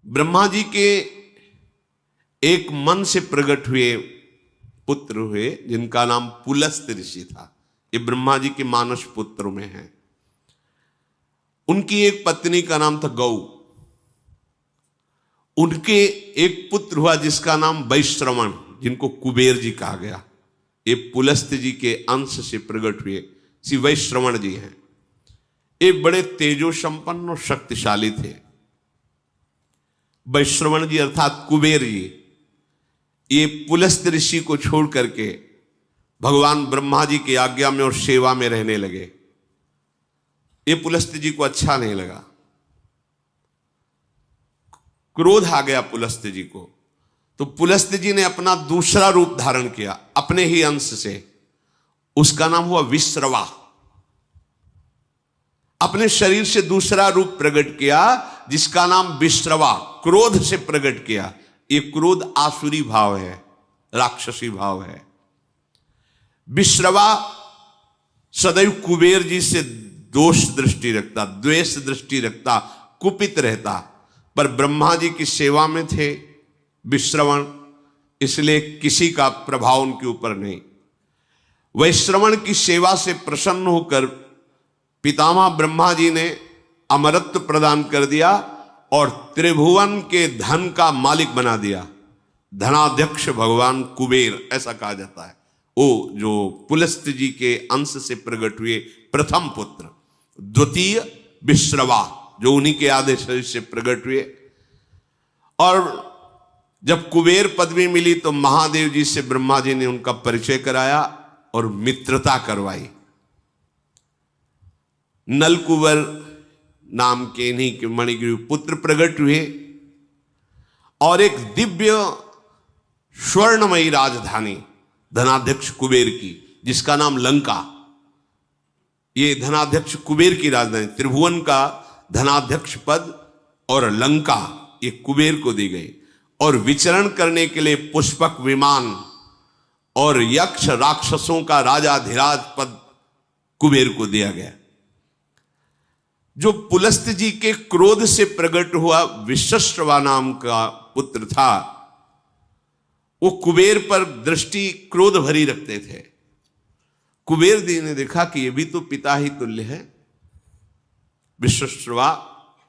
ब्रह्मा जी के एक मन से प्रकट हुए पुत्र हुए जिनका नाम पुलस्त ऋषि था। ये ब्रह्मा जी के मानस पुत्रों में है। उनकी एक पत्नी का नाम था गौ। उनके एक पुत्र हुआ जिसका नाम वैश्रवण, जिनको कुबेर जी कहा गया। ये पुलस्त जी के अंश से प्रकट हुए श्री वैश्रवण जी हैं। एक बड़े तेजो संपन्न और शक्तिशाली थे। वैश्रवण जी अर्थात कुबेर जी ये पुलस्त ऋषि को छोड़ करके भगवान ब्रह्मा जी की आज्ञा में और सेवा में रहने लगे। ये पुलस्त जी को अच्छा नहीं लगा, क्रोध आ गया पुलस्त जी को। तो पुलस्त जी ने अपना दूसरा रूप धारण किया अपने ही अंश से। उसका नाम हुआ विश्रवा। अपने शरीर से दूसरा रूप प्रकट किया जिसका नाम विश्रवा, क्रोध से प्रकट किया। ये क्रोध आसुरी भाव है, राक्षसी भाव है। विश्रवा सदैव कुबेर जी से दोष दृष्टि रखता, द्वेष दृष्टि रखता, कुपित रहता। पर ब्रह्मा जी की सेवा में थे विश्रवण, इसलिए किसी का प्रभाव उनके ऊपर नहीं। वैश्रवण की सेवा से प्रसन्न होकर पितामह ब्रह्मा जी ने अमरत्व प्रदान कर दिया और त्रिभुवन के धन का मालिक बना दिया। धनाध्यक्ष भगवान कुबेर ऐसा कहा जाता है। वो जो पुलस्त जी के अंश से प्रकट हुए प्रथम पुत्र, द्वितीय विश्रवा जो उन्हीं के आदेश से प्रकट हुए। और जब कुबेर पदवी मिली तो महादेव जी से ब्रह्मा जी ने उनका परिचय कराया और मित्रता करवाई। नलकुबर नाम के इन्हीं के मणिगिरि पुत्र प्रकट हुए और एक दिव्य स्वर्णमयी राजधानी धनाध्यक्ष कुबेर की, जिसका नाम लंका। ये धनाध्यक्ष कुबेर की राजधानी, त्रिभुवन का धनाध्यक्ष पद और लंका ये कुबेर को दी गई। और विचरण करने के लिए पुष्पक विमान और यक्ष राक्षसों का राजाधिराज पद कुबेर को दिया गया। जो पुलस्त जी के क्रोध से प्रकट हुआ विश्रवा नाम का पुत्र था, वो कुबेर पर दृष्टि क्रोध भरी रखते थे। कुबेर जी ने देखा कि ये भी तो पिता ही तुल्य है। विश्रवा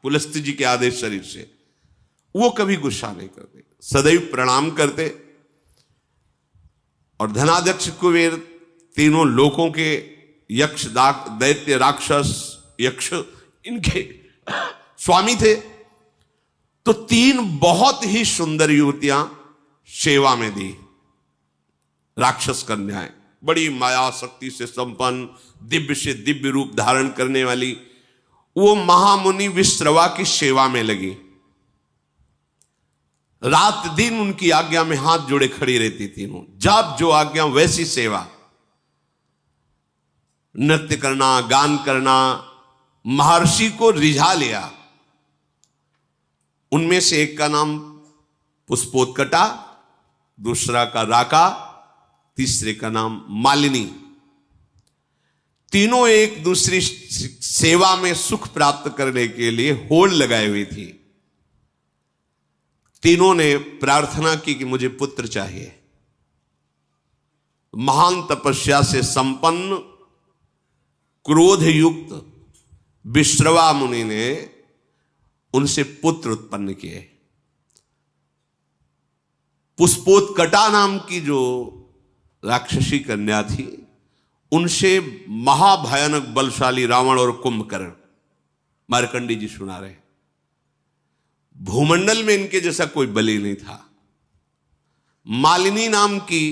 पुलस्त जी के आदेश शरीर से वो कभी गुस्सा नहीं करते, सदैव प्रणाम करते। और धनाध्यक्ष कुबेर तीनों लोकों के यक्ष दैत्य राक्षस यक्ष इनके स्वामी थे। तो तीन बहुत ही सुंदर युवतियां सेवा में दी, राक्षस कन्याएं, बड़ी माया शक्ति से संपन्न, दिव्य से दिव्य रूप धारण करने वाली। वो महामुनि विश्रवा की सेवा में लगी। रात दिन उनकी आज्ञा में हाथ जोड़े खड़ी रहती थी। जब जो आज्ञा वैसी सेवा, नृत्य करना, गान करना, महर्षि को रिझा लिया। उनमें से एक का नाम पुष्पोत्कटा, दूसरा का राका, तीसरे का नाम मालिनी। तीनों एक दूसरी सेवा में सुख प्राप्त करने के लिए होड़ लगाए हुई थी। तीनों ने प्रार्थना की कि मुझे पुत्र चाहिए। महान तपस्या से संपन्न क्रोध युक्त विश्रवा मुनि ने उनसे पुत्र उत्पन्न किए। पुष्पोत्कटा नाम की जो राक्षसी कन्या थी, उनसे महाभयानक बलशाली रावण और कुंभकर्ण, मार्कंडी जी सुना रहे, भूमंडल में इनके जैसा कोई बलि नहीं था। मालिनी नाम की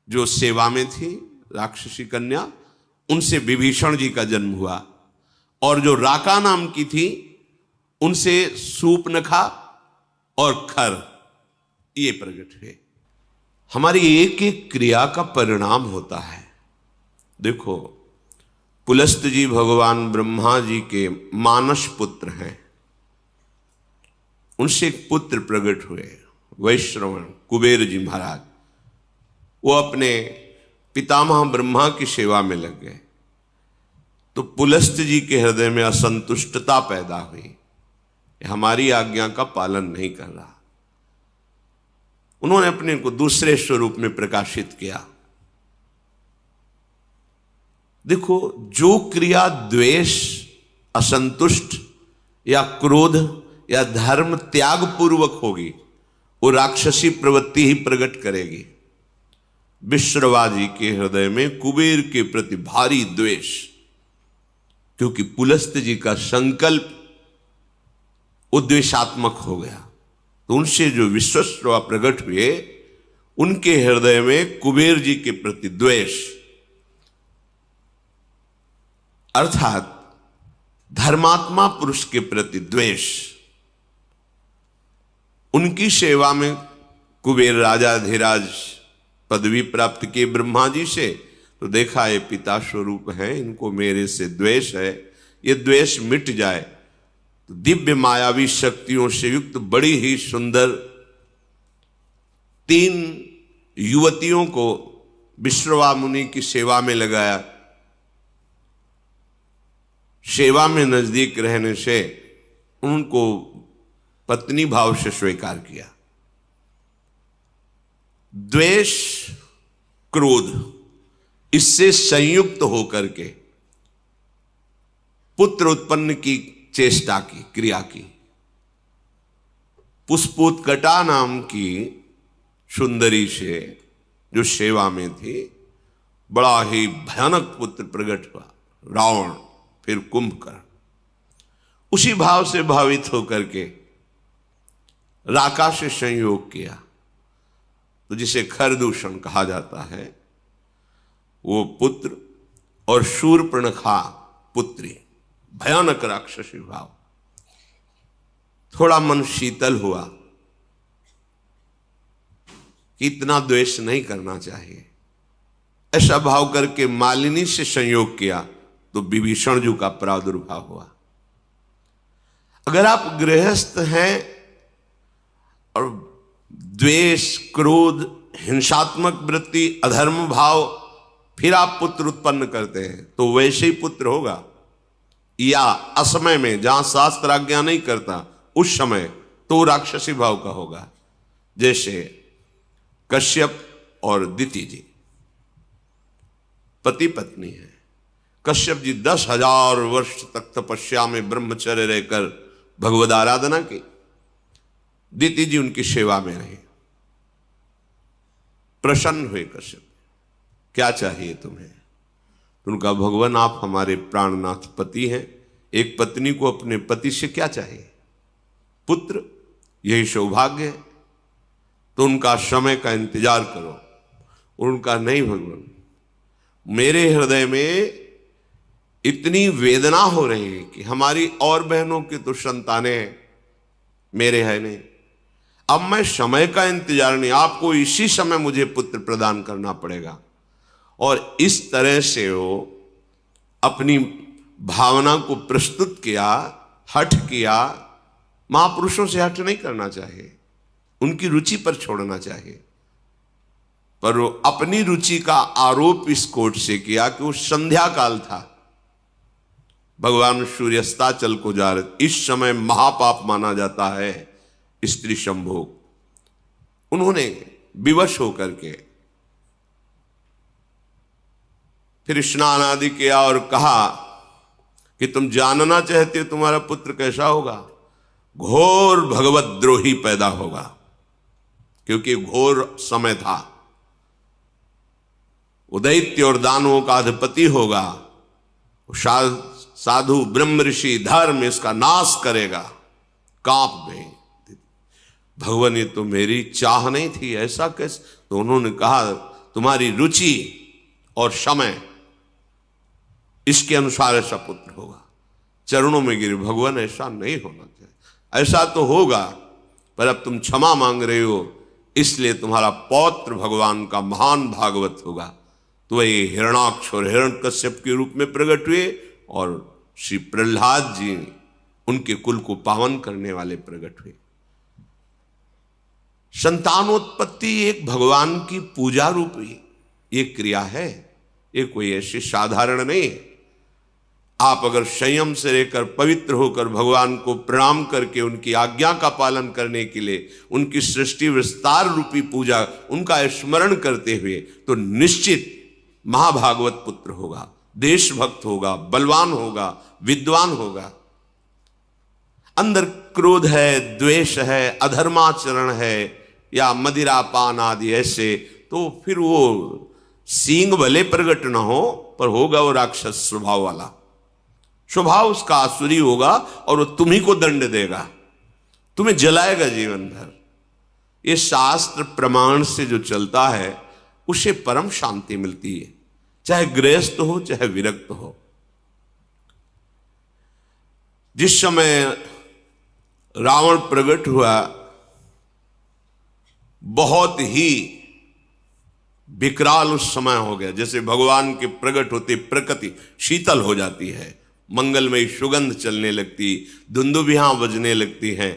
जो सेवा में थी राक्षसी कन्या, उनसे विभीषण जी का जन्म हुआ। और जो राका नाम की थी, उनसे सूपनखा और खर ये प्रकट हुए। हमारी एक एक क्रिया का परिणाम होता है। देखो, पुलस्त जी भगवान ब्रह्मा जी के मानस पुत्र हैं। उनसे एक पुत्र प्रकट हुए वैश्रवण कुबेर जी महाराज। वो अपने पितामह ब्रह्मा की सेवा में लग गए। तो पुलस्त जी के हृदय में असंतुष्टता पैदा हुई। हमारी आज्ञा का पालन नहीं कर रहा। उन्होंने अपने को दूसरे स्वरूप में प्रकाशित किया। देखो, जो क्रिया द्वेष, असंतुष्ट या क्रोध या धर्म त्याग पूर्वक होगी वो राक्षसी प्रवृत्ति ही प्रकट करेगी। विश्रवा जी के हृदय में कुबेर के प्रति भारी द्वेष, क्योंकि पुलस्त जी का संकल्प उद्वेषात्मक हो गया, तो उनसे जो विश्वश्रवा प्रकट हुए उनके हृदय में कुबेर जी के प्रति द्वेष, अर्थात धर्मात्मा पुरुष के प्रति द्वेष। उनकी सेवा में कुबेर राजा धीराज पदवी प्राप्त किए ब्रह्मा जी से, तो देखा ये पिता स्वरूप है, इनको मेरे से द्वेष है, ये द्वेष मिट जाए तो दिव्य मायावी शक्तियों से युक्त बड़ी ही सुंदर 3 युवतियों को विश्रवा मुनि की सेवा में लगाया। सेवा में नजदीक रहने से उनको पत्नी भाव से स्वीकार किया। द्वेष, क्रोध, इससे संयुक्त होकर के पुत्र उत्पन्न की चेष्टा की, क्रिया की। पुष्पोत्कटा नाम की सुंदरी से जो सेवा में थी, बड़ा ही भयानक पुत्र प्रकट हुआ, रावण, फिर कुंभकर्ण। उसी भाव से भावित होकर के राका से संयोग किया, तो जिसे खरदूषण कहा जाता है, वो पुत्र और शूर्पणखा पुत्री, भयानक राक्षसी भाव। थोड़ा मन शीतल हुआ कि इतना द्वेष नहीं करना चाहिए। ऐसा भाव करके मालिनी से संयोग किया तो विभीषण जी का प्रादुर्भाव हुआ। अगर आप गृहस्थ हैं और द्वेष, क्रोध, हिंसात्मक वृत्ति, अधर्म भाव, फिर आप पुत्र उत्पन्न करते हैं तो वैसे ही पुत्र होगा, या असमय में जहां शास्त्र आज्ञा नहीं करता उस समय तो राक्षसी भाव का होगा। जैसे कश्यप और दिति जी पति पत्नी है। कश्यप जी 10,000 वर्ष तक तपस्या में ब्रह्मचर्य रहकर भगवद आराधना की। दिति जी उनकी सेवा में रहे। प्रसन्न हुए कश्यप, क्या चाहिए तुम्हें? तो उनका, भगवान आप हमारे प्राणनाथ पति हैं, एक पत्नी को अपने पति से क्या चाहिए? पुत्र, यही सौभाग्य है। तो उनका समय का इंतजार करो। उनका, नहीं भगवान, मेरे हृदय में इतनी वेदना हो रही है कि हमारी और बहनों की तो संतानें हैं, मेरे है नहीं। अब मैं समय का इंतजार नहीं, आपको इसी समय मुझे पुत्र प्रदान करना पड़ेगा। और इस तरह से वो अपनी भावना को प्रस्तुत किया, हठ किया। महापुरुषों से हठ नहीं करना चाहिए, उनकी रुचि पर छोड़ना चाहिए। पर वो अपनी रुचि का आरोप इस कोट से किया कि वो संध्या काल था, भगवान सूर्यास्ताचल को जा रहे, इस समय महापाप माना जाता है स्त्री संभोग। उन्होंने विवश होकर के फिर स्नान आदि किया और कहा कि तुम जानना चाहते हो तुम्हारा पुत्र कैसा होगा? घोर भगवद्रोही पैदा होगा, क्योंकि घोर समय था। वो दैत्य और दानवों का अधिपति होगा, साधु ब्रह्म ऋषि धर्म इसका नाश करेगा। कांप गए भगवान, ये तो मेरी चाह नहीं थी, ऐसा कैसे? तो उन्होंने कहा तुम्हारी रुचि और समय इसके अनुसार ऐसा पुत्र होगा। चरणों में गिरे, भगवान ऐसा नहीं होना चाहिए, ऐसा तो होगा, पर अब तुम क्षमा मांग रहे हो, इसलिए तुम्हारा पौत्र भगवान का महान भागवत होगा। तो वही हिरणाक्ष और हिरण्यकश्यप के रूप में प्रकट हुए और श्री प्रहलाद जी उनके कुल को पावन करने वाले प्रकट हुए। संतानोत्पत्ति एक भगवान की पूजा रूपी एक क्रिया है, ये कोई ऐसी साधारण नहीं है। आप अगर संयम से रहकर पवित्र होकर भगवान को प्रणाम करके उनकी आज्ञा का पालन करने के लिए उनकी सृष्टि विस्तार रूपी पूजा उनका स्मरण करते हुए, तो निश्चित महाभागवत पुत्र होगा, देशभक्त होगा, बलवान होगा, विद्वान होगा। अंदर क्रोध है, द्वेष है, अधर्माचरण है या मदिरापान आदि ऐसे, तो फिर वो सींग भले प्रकट न हो पर होगा वो राक्षस स्वभाव वाला, स्वभाव उसका आसुरी होगा और वो तुम्ही को दंड देगा, तुम्हें जलाएगा जीवन भर। ये शास्त्र प्रमाण से जो चलता है उसे परम शांति मिलती है, चाहे गृहस्थ हो चाहे विरक्त हो। जिस समय रावण प्रकट हुआ, बहुत ही विकराल उस समय हो गया। जैसे भगवान के प्रकट होते प्रकृति शीतल हो जाती है, मंगलमयी सुगंध चलने लगती, दुंदुभियां बजने लगती हैं,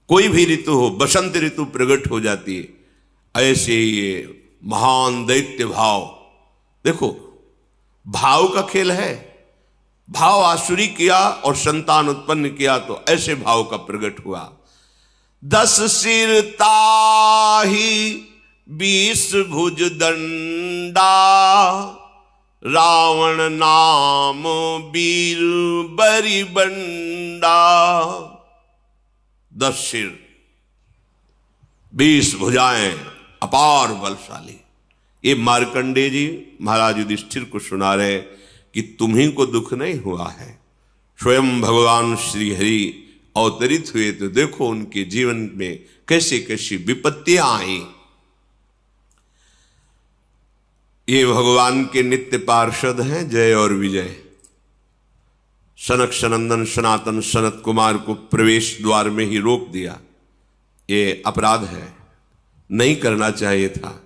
कोई भी ऋतु हो, बसंत ऋतु प्रकट हो जाती है। ऐसे ये महान दैत्य भाव, देखो भाव का खेल है, भाव आसुरी किया और संतान उत्पन्न किया तो ऐसे भाव का प्रकट हुआ। 10 सिर ताहि 20 भुज दंडा, रावण नाम वीर बरी बंडा। 10 सिर 20 भुजाएं, अपार बलशाली। ये मार्कंडेय जी महाराज युधिष्ठिर को सुना रहे कि तुम्ही को दुख नहीं हुआ है, स्वयं भगवान श्री हरि अवतरित हुए तो देखो उनके जीवन में कैसी कैसी विपत्तियां आई। ये भगवान के नित्य पार्षद हैं जय और विजय। सनक सनंदन सनातन सनत कुमार को प्रवेश द्वार में ही रोक दिया, ये अपराध है, नहीं करना चाहिए था।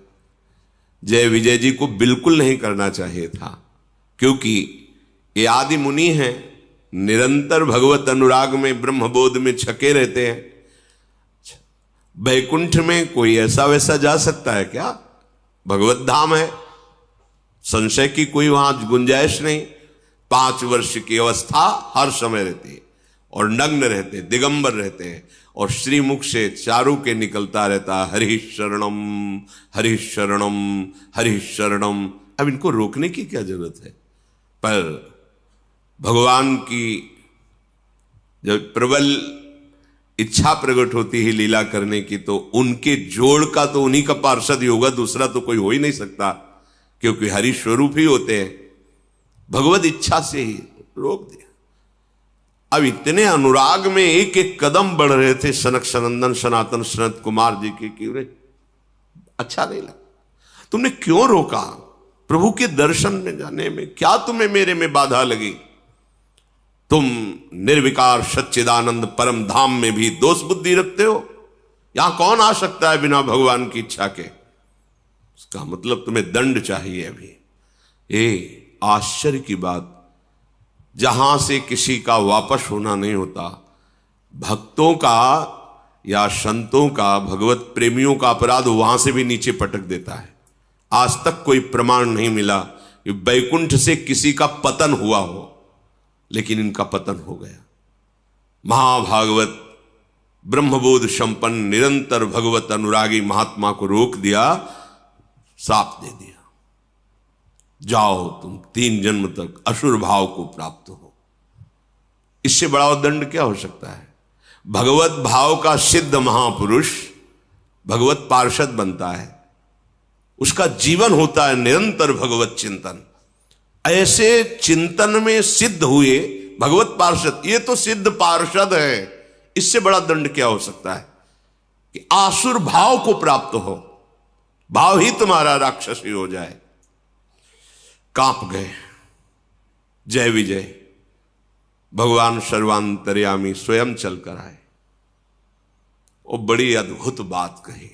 जय विजय जी को बिल्कुल नहीं करना चाहिए था, क्योंकि ये आदि मुनि हैं, निरंतर भगवत अनुराग में ब्रह्मबोध में छके रहते हैं। वैकुंठ में कोई ऐसा वैसा जा सकता है क्या? भगवत धाम है, संशय की कोई वहां गुंजाइश नहीं। 5 वर्ष की अवस्था हर समय रहती है और नग्न रहते, दिगंबर रहते हैं और श्रीमुख से चारों के निकलता रहता हरि शरणम हरि शरणम हरि शरणम। अब इनको रोकने की क्या जरूरत है? पर भगवान की जब प्रबल इच्छा प्रकट होती है लीला करने की, तो उनके जोड़ का तो उन्हीं का पार्षद ही होगा, दूसरा तो कोई हो ही नहीं सकता, क्योंकि हरि स्वरूप ही होते हैं। भगवत इच्छा से ही रोक दिया। अब इतने अनुराग में एक एक कदम बढ़ रहे थे सनक सनंदन सनातन सनत कुमार जी के, कि अच्छा नहीं लगा, तुमने क्यों रोका? प्रभु के दर्शन में जाने में क्या तुम्हें मेरे में बाधा लगी? तुम निर्विकार सच्चिदानंद परम धाम में भी दोष बुद्धि रखते हो। यहां कौन आ सकता है बिना भगवान की इच्छा के? इसका मतलब तुम्हें दंड चाहिए। अभी ये आश्चर्य की बात, जहां से किसी का वापस होना नहीं होता, भक्तों का या संतों का, भगवत प्रेमियों का अपराध वहां से भी नीचे पटक देता है। आज तक कोई प्रमाण नहीं मिला कि वैकुंठ से किसी का पतन हुआ हो, लेकिन इनका पतन हो गया। महाभागवत ब्रह्मबोध संपन्न निरंतर भगवत अनुरागी महात्मा को रोक दिया, साप दे दिया, जाओ तुम 3 जन्म तक असुर भाव को प्राप्त हो। इससे बड़ा दंड क्या हो सकता है? भगवत भाव का सिद्ध महापुरुष भगवत पार्षद बनता है, उसका जीवन होता है निरंतर भगवत चिंतन। ऐसे चिंतन में सिद्ध हुए भगवत पार्षद, ये तो सिद्ध पार्षद है, इससे बड़ा दंड क्या हो सकता है कि आसुर भाव को प्राप्त हो, भाव ही तुम्हारा राक्षसी हो जाए। कांप गए। जय विजय भगवान सर्वांतर्यामी स्वयं चलकर आए और बड़ी अद्भुत बात कही।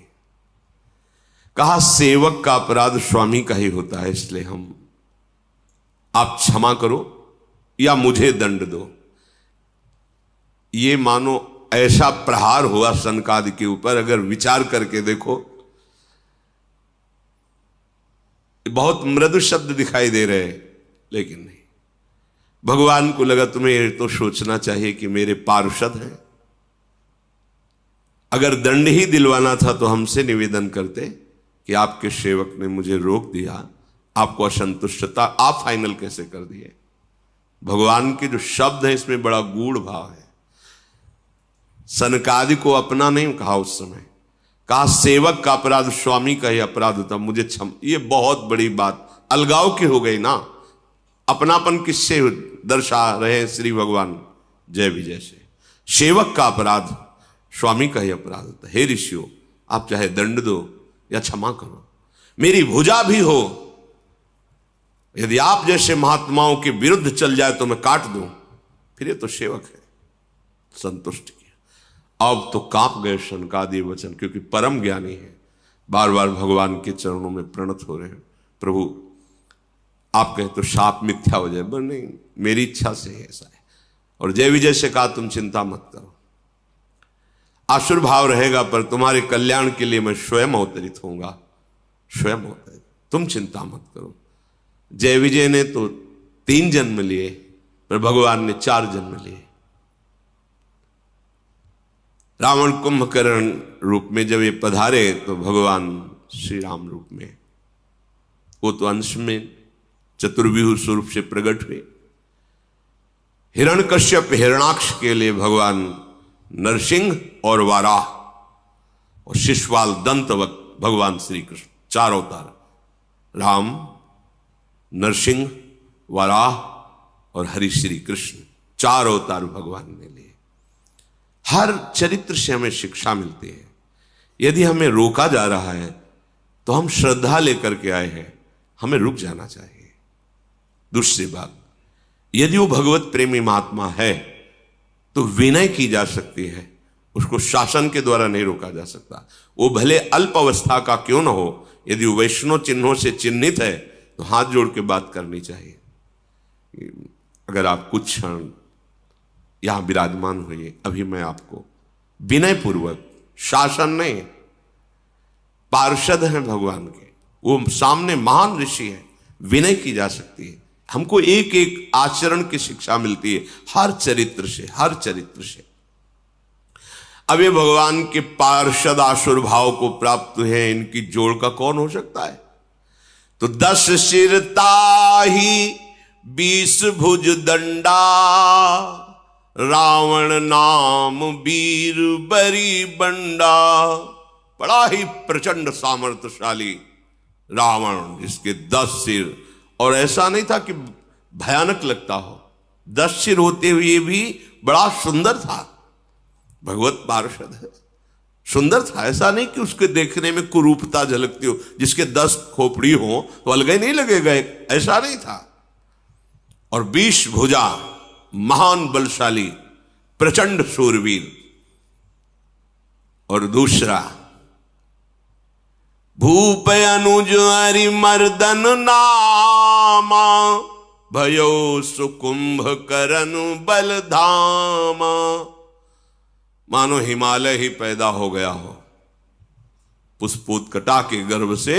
कहा सेवक का अपराध स्वामी का ही होता है, इसलिए आप क्षमा करो या मुझे दंड दो। ये मानो ऐसा प्रहार हुआ सनकादि के ऊपर, अगर विचार करके देखो, बहुत मृदु शब्द दिखाई दे रहे, लेकिन नहीं। भगवान को लगा तुम्हें ये तो सोचना चाहिए कि मेरे पार्षद हैं, अगर दंड ही दिलवाना था तो हमसे निवेदन करते कि आपके सेवक ने मुझे रोक दिया, आपको असंतुष्टता, आप फाइनल कैसे कर दिए। भगवान के जो शब्द है इसमें बड़ा गूढ़ भाव है। सनकादि को अपना नहीं कहा उस समय, कहा सेवक का अपराध स्वामी का ही अपराध होता, मुझे क्षम। ये बहुत बड़ी बात अलगाव की हो गई ना। अपनापन किससे दर्शा रहे हैं श्री भगवान जय विजय से। सेवक का अपराध स्वामी का ही अपराध होता है। हे ऋषियों, आप चाहे दंड दो या क्षमा करो, मेरी भुजा भी हो, यदि आप जैसे महात्माओं के विरुद्ध चल जाए तो मैं काट दूं, फिर ये तो सेवक है। संतुष्ट किया। अब तो कांप गए शनकादि वचन, क्योंकि परम ज्ञानी है, बार बार भगवान के चरणों में प्रणत हो रहे हैं। प्रभु आप कहे तो शाप मिथ्या हो जाए, पर नहीं, मेरी इच्छा से है ऐसा है। और जय विजय से कहा तुम चिंता मत करो, आसुर भाव रहेगा पर तुम्हारे कल्याण के लिए मैं स्वयं अवतरित होऊंगा, स्वयं अवतरित, तुम चिंता मत करो। जय विजय ने तो 3 जन्म लिए, पर भगवान ने 4 जन्म लिए। रावण कुंभकर्ण रूप में जब ये पधारे तो भगवान श्री राम रूप में, वो तो अंश में चतुर्व्यूह स्वरूप से प्रकट हुए। हिरण्यकश्यप हिरणाक्ष के लिए भगवान नरसिंह और वाराह और शिशुपाल दंतवत भगवान श्री कृष्ण, 4 अवतार, राम, नरसिंह, वाराह और हरि श्री कृष्ण, 4 अवतार भगवान ने लिए। हर चरित्र से हमें शिक्षा मिलती है। यदि हमें रोका जा रहा है तो हम श्रद्धा लेकर के आए हैं, हमें रुक जाना चाहिए। दूसरी बात, यदि वो भगवत प्रेमी महात्मा है तो विनय की जा सकती है, उसको शासन के द्वारा नहीं रोका जा सकता। वो भले अल्प अवस्था का क्यों ना हो, यदि वो वैष्णव चिन्हों से चिन्हित है तो हाथ जोड़ के बात करनी चाहिए। अगर आप कुछ क्षण यहां विराजमान हुए, अभी मैं आपको विनय पूर्वक, शासन नहीं, पार्षद हैं भगवान के, वो सामने महान ऋषि है, विनय की जा सकती है। हमको एक एक आचरण की शिक्षा मिलती है हर चरित्र से, हर चरित्र से। अब ये भगवान के पार्षद आसुर भाव को प्राप्त है, इनकी जोड़ का कौन हो सकता है? तो 10 सिर ताही 20 भुज दंडा, रावण नाम वीर बरी बंडा। बड़ा ही प्रचंड सामर्थ्यशाली रावण, जिसके 10 सिर, और ऐसा नहीं था कि भयानक लगता हो, 10 सिर होते हुए भी बड़ा सुंदर था। भगवत पार्षद है, सुंदर था, ऐसा नहीं कि उसके देखने में कुरूपता झलकती हो, जिसके 10 खोपड़ी हो तो अलग नहीं लगेगा, ऐसा नहीं था। और 20 भुजा, महान बलशाली, प्रचंड शूरवीर। और दूसरा, भूप अनुज हरि मर्दन नामा, भयो सुकुंभ करनु बल धामा। मानो हिमालय ही पैदा हो गया हो, पुष्पोत्कटा के गर्भ से,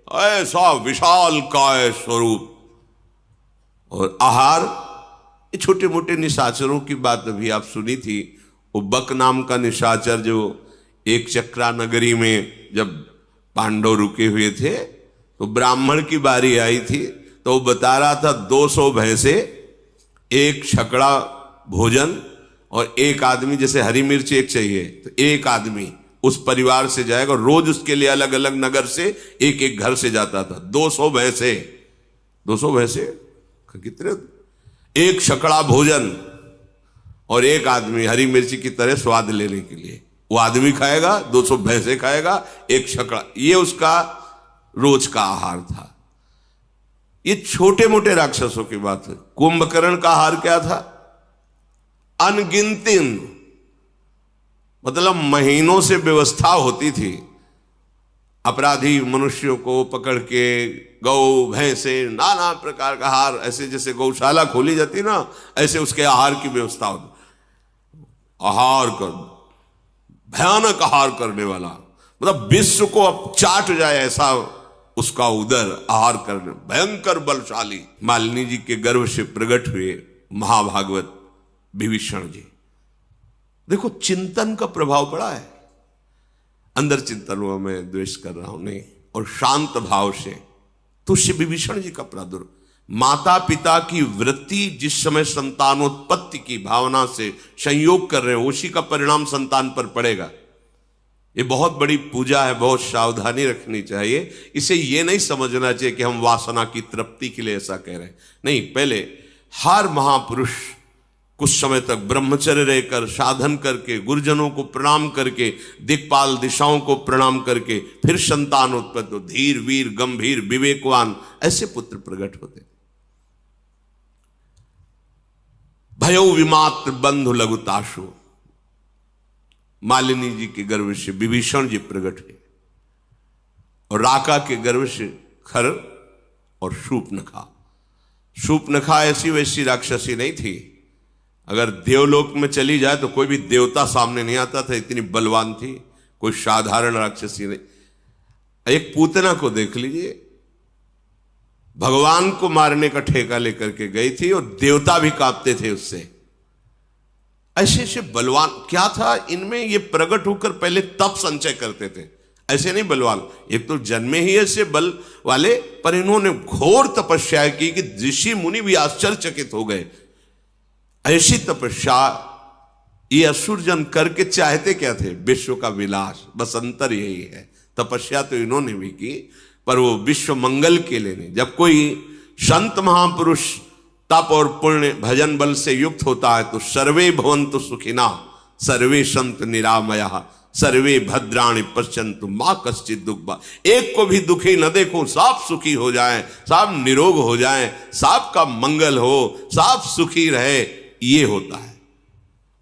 ऐसा विशाल काय स्वरूप। और आहार, ये छोटे मोटे निशाचरों की बात अभी आप सुनी थी। वो बक नाम का निशाचर जो एक चक्रा नगरी में जब पांडव रुके हुए थे तो ब्राह्मण की बारी आई थी, तो वो बता रहा था 200 भैंसे, 1 छकड़ा भोजन, और 1 आदमी, जैसे हरी मिर्च 1 चाहिए तो 1 आदमी उस परिवार से जाएगा, रोज उसके लिए अलग अलग नगर से एक एक घर से जाता था। 200 भैंसे, 200 भैंसे कितने, 1 छकड़ा भोजन और 1 आदमी हरी मिर्ची की तरह स्वाद लेने के लिए। वो आदमी खाएगा, 200 भैंसे खाएगा, 1 छकड़ा, ये उसका रोज का आहार था। ये छोटे मोटे राक्षसों की बात है। कुंभकर्ण का आहार क्या था? अनगिनती, मतलब महीनों से व्यवस्था होती थी, अपराधी मनुष्यों को पकड़ के गौ भैंसे नाना प्रकार का आहार, ऐसे जैसे गौशाला खोली जाती ना, ऐसे उसके आहार की व्यवस्था होती। आहार कर, भयानक आहार करने वाला, मतलब विश्व को अब चाट जाए ऐसा उसका उदर, आहार करने, भयंकर बलशाली। मालिनी जी के गर्भ से प्रकट हुए महाभागवत विभीषण जी। देखो चिंतन का प्रभाव पड़ा है, अंदर चिंतन हुआ मैं द्वेष कर रहा हूं नहीं, और शांत भाव से तो श्री विभीषण जी का प्रादुर्भाव, माता पिता की वृत्ति जिस समय संतानोत्पत्ति की भावना से संयोग कर रहे हैं उसी का परिणाम संतान पर पड़ेगा। ये बहुत बड़ी पूजा है, बहुत सावधानी रखनी चाहिए। इसे ये नहीं समझना चाहिए कि हम वासना की तृप्ति के लिए ऐसा कह रहे हैं, नहीं। पहले हर महापुरुष कुछ समय तक ब्रह्मचर्य रहकर साधन करके गुरुजनों को प्रणाम करके दिक्पाल दिशाओं को प्रणाम करके फिर संतान उत्पत्ति, धीर वीर गंभीर विवेकवान ऐसे पुत्र प्रकट होते। भयो विमात्र बंधु लघुताशु, मालिनी जी के गर्भ से विभीषण जी प्रकट हुए, और राका के गर्भ से खर और शूर्पणखा। शूर्पणखा ऐसी वैसी राक्षसी नहीं थी, अगर देवलोक में चली जाए तो कोई भी देवता सामने नहीं आता था, इतनी बलवान थी, कोई साधारण राक्षसी नहीं। एक पूतना को देख लीजिए, भगवान को मारने का ठेका लेकर के गई थी और देवता भी कांपते थे उससे। ऐसे ऐसे बलवान क्या था इनमें, ये प्रकट होकर पहले तप संचय करते थे, ऐसे नहीं बलवान, एक तो जन्मे ही ऐसे बल वाले, पर इन्होंने घोर तपस्या की कि ऋषि मुनि भी आश्चर्यचकित हो गए। ऐसी तपस्या ये असुरजन करके चाहते क्या थे, विश्व का विलास, बस अंतर यही है। तपस्या तो इन्होंने भी की पर वो विश्व मंगल के लिए नहीं। जब कोई संत महापुरुष तप और पुण्य भजन बल से युक्त होता है तो सर्वे भवन्तु सुखिना सर्वे संत निरामया सर्वे भद्राणि पश्यन्तु मां कश्चित् दुःख। एक को भी दुखी न देखो, सब सुखी हो जाएं, सब निरोग हो जाएं, सबका मंगल हो, सब सुखी रहे, ये होता है।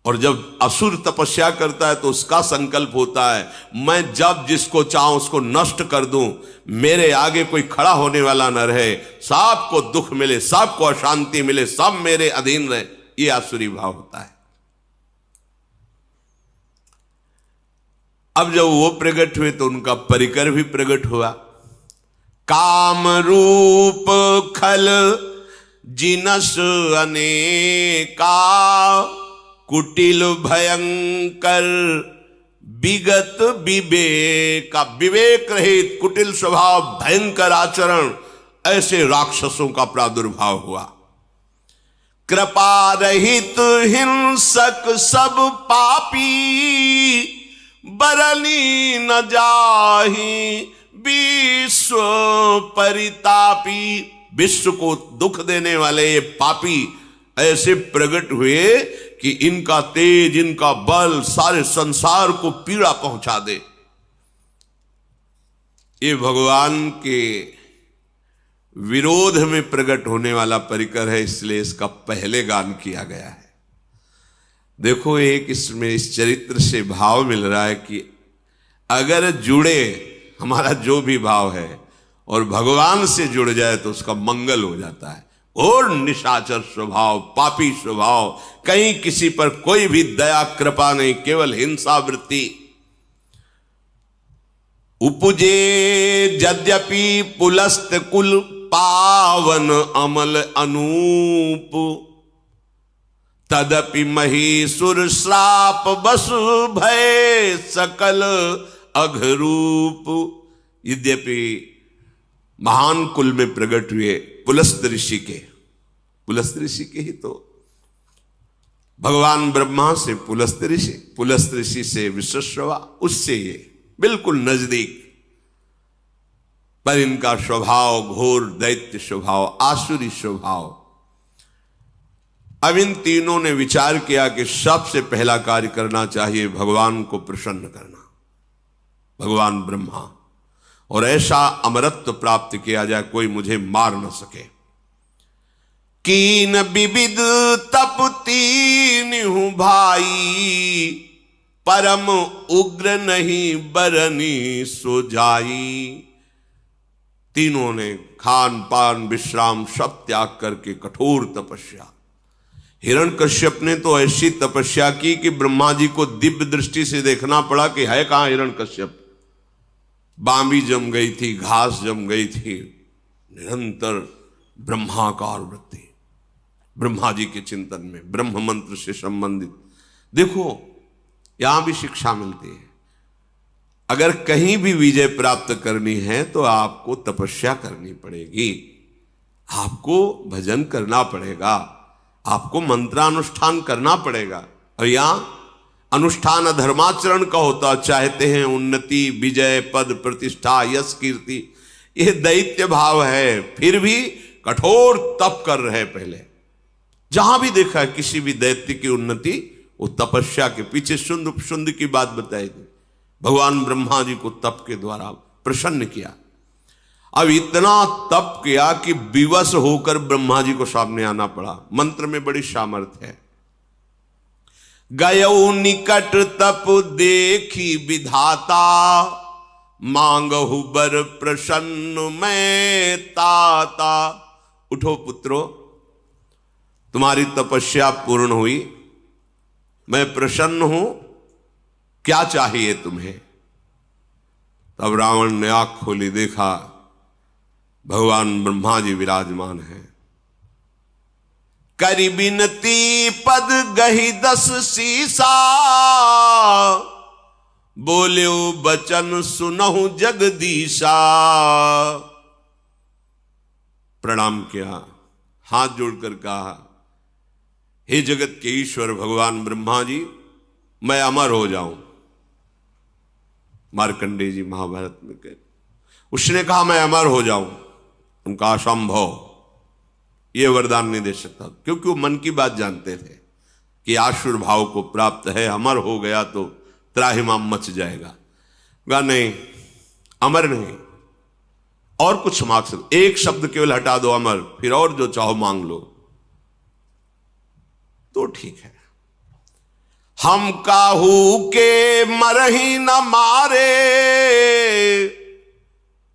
और जब असुर तपस्या करता है तो उसका संकल्प होता है मैं जब जिसको चाहूं उसको नष्ट कर दूं, मेरे आगे कोई खड़ा होने वाला न रहे, सबको दुख मिले, सबको अशांति मिले, सब मेरे अधीन रहे, ये आसुरी भाव होता है। अब जब वो प्रकट हुए तो उनका परिकर भी प्रकट हुआ। काम रूप खल जिनस अनेका कुटिल भयंकर विगत विवेका। विवेक रहित कुटिल स्वभाव भयंकर आचरण, ऐसे राक्षसों का प्रादुर्भाव हुआ। कृपा रहित हिंसक सब पापी बरनी न जाहि विश्व परितापी। विश्व को दुख देने वाले ये पापी ऐसे प्रकट हुए कि इनका तेज, इनका बल सारे संसार को पीड़ा पहुंचा दे। ये भगवान के विरोध में प्रकट होने वाला परिकर है, इसलिए इसका पहले गान किया गया है। देखो एक इसमें इस चरित्र से भाव मिल रहा है कि अगर जुड़े हमारा जो भी भाव है और भगवान से जुड़ जाए तो उसका मंगल हो जाता है। और निशाचर स्वभाव, पापी स्वभाव, कहीं किसी पर कोई भी दया कृपा नहीं, केवल हिंसा वृत्ति। उपजे यद्यपि पुलस्त कुल पावन अमल अनूप तदपि महीसुर श्राप बसु भय सकल अघरूप। यद्यपि महान कुल में प्रकट हुए पुलस्त ऋषि के ही तो भगवान ब्रह्मा से पुलस्त ऋषि से विश्वश्रवा, उससे ये बिल्कुल नजदीक, पर इनका स्वभाव घोर दैत्य स्वभाव, आसुरी स्वभाव। अब इन तीनों ने विचार किया कि सबसे पहला कार्य करना चाहिए भगवान को प्रसन्न करना, भगवान ब्रह्मा, और ऐसा अमरत्व प्राप्त किया जाए कोई मुझे मार न सके। कीन विविध तप तीनहु भाई परम उग्र नहीं बरनी सो जाई। तीनों ने खान पान विश्राम सब त्याग करके कठोर तपस्या। हिरण्यकश्यप ने तो ऐसी तपस्या की कि ब्रह्मा जी को दिव्य दृष्टि से देखना पड़ा कि है कहां हिरण्यकश्यप। बांबी जम गई थी, घास जम गई थी, निरंतर ब्रह्माकार वृत्ति। ब्रह्मा जी के चिंतन में, ब्रह्म मंत्र से संबंधित। देखो यहां भी शिक्षा मिलती है, अगर कहीं भी विजय प्राप्त करनी है तो आपको तपस्या करनी पड़ेगी, आपको भजन करना पड़ेगा, आपको मंत्रानुष्ठान करना पड़ेगा। और यहां अनुष्ठान धर्माचरण का होता, चाहते हैं उन्नति, विजय, पद, प्रतिष्ठा, यश, कीर्ति, यह दैत्य भाव है, फिर भी कठोर तप कर रहे। पहले जहां भी देखा है किसी भी दैत्य की उन्नति, वो तपस्या के पीछे। शुंद उपशुंद की बात बताई थी, भगवान ब्रह्मा जी को तप के द्वारा प्रसन्न किया। अब इतना तप किया कि विवश होकर ब्रह्मा जी को सामने आना पड़ा। मंत्र में बड़ी सामर्थ्य है। गयौ निकट तप देखी विधाता, मांगहु बर प्रसन्न मैं ताता। उठो पुत्रो, तुम्हारी तपस्या पूर्ण हुई, मैं प्रसन्न हूं, क्या चाहिए तुम्हें? तब रावण ने आंख खोली, देखा भगवान ब्रह्मा जी विराजमान हैं। करी बिनती पद गही 10 सीसा, बोल्यो बचन सुनहु जगदीशा। प्रणाम किया, हाथ जोड़कर कहा, हे जगत के ईश्वर भगवान ब्रह्मा जी, मैं अमर हो जाऊं। मार्कंडेय जी महाभारत में कहते, उसने कहा मैं अमर हो जाऊं। उनका असंभव, यह वरदान नहीं दे सकता, क्योंकि वो मन की बात जानते थे कि आसुर भाव को प्राप्त है, अमर हो गया तो त्राहिमाम मच जाएगा। कहा नहीं, अमर नहीं, और कुछ मांग सकते, एक शब्द केवल हटा दो अमर, फिर और जो चाहो मांग लो तो ठीक है। हम काहू के मरही न मारे,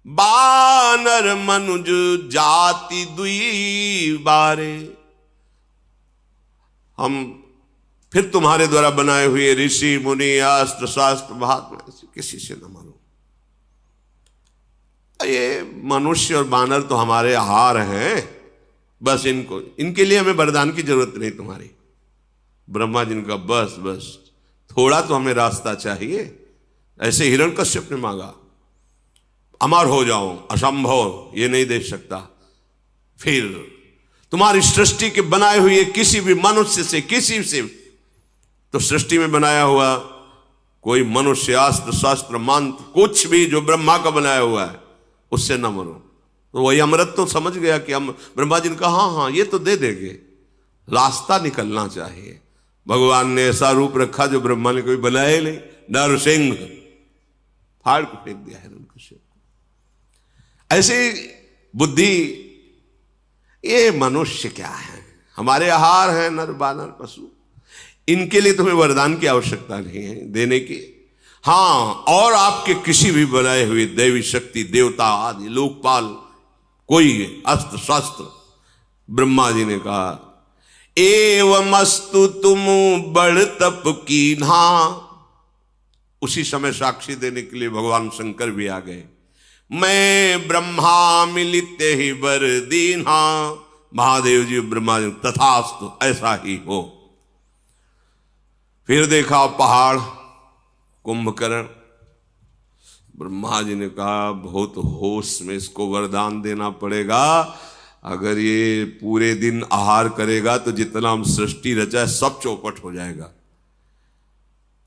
बानर मनुज जाति दुई बारे। हम फिर तुम्हारे द्वारा बनाए हुए ऋषि मुनि अस्त्र शास्त्र महात्मा किसी से न मारो। ये मनुष्य और बानर तो हमारे आहार हैं, बस इनको, इनके लिए हमें वरदान की जरूरत नहीं तुम्हारी। ब्रह्मा जी का बस थोड़ा तो हमें रास्ता चाहिए। ऐसे हिरण्यकश्यप ने मांगा, अमर हो जाऊं, असंभव, ये नहीं दे सकता। फिर तुम्हारी सृष्टि के बनाए हुए किसी भी मनुष्य से, किसी से, तो सृष्टि में बनाया हुआ कोई मनुष्य, अस्त्र शास्त्र मंत्र, कुछ भी जो ब्रह्मा का बनाया हुआ है, उससे न मरो। तो वही अमृत तो समझ गया कि हम, ब्रह्मा जी ने कहा हाँ ये तो दे देंगे, रास्ता निकलना चाहिए। भगवान ने ऐसा रूप रखा जो ब्रह्मा ने कोई बनाया ही नहीं, नरसिंह, फाड़ को फेंक दिया है हिरण्यकश्यप को। ऐसे बुद्धि, ये मनुष्य क्या है, हमारे आहार है नर बानर पशु, इनके लिए तुम्हें वरदान की आवश्यकता नहीं है देने की। हाँ, और आपके किसी भी बनाए हुए दैवी शक्ति, देवता आदि, लोकपाल, कोई अस्त्र शास्त्र, ब्रह्मा जी ने कहा एवमस्तु तुम बड़ तप कीन्हा। उसी समय साक्षी देने के लिए भगवान शंकर भी आ गए। मैं ब्रह्मा मिलित ही वर दीन्हा। महादेव जी ब्रह्मा जी, तथास्तु, ऐसा ही हो। फिर देखा पहाड़, कुंभकर्ण। ब्रह्मा जी ने कहा बहुत होश में इसको वरदान देना पड़ेगा, अगर ये पूरे दिन आहार करेगा तो जितना हम सृष्टि रचा है सब चौपट हो जाएगा।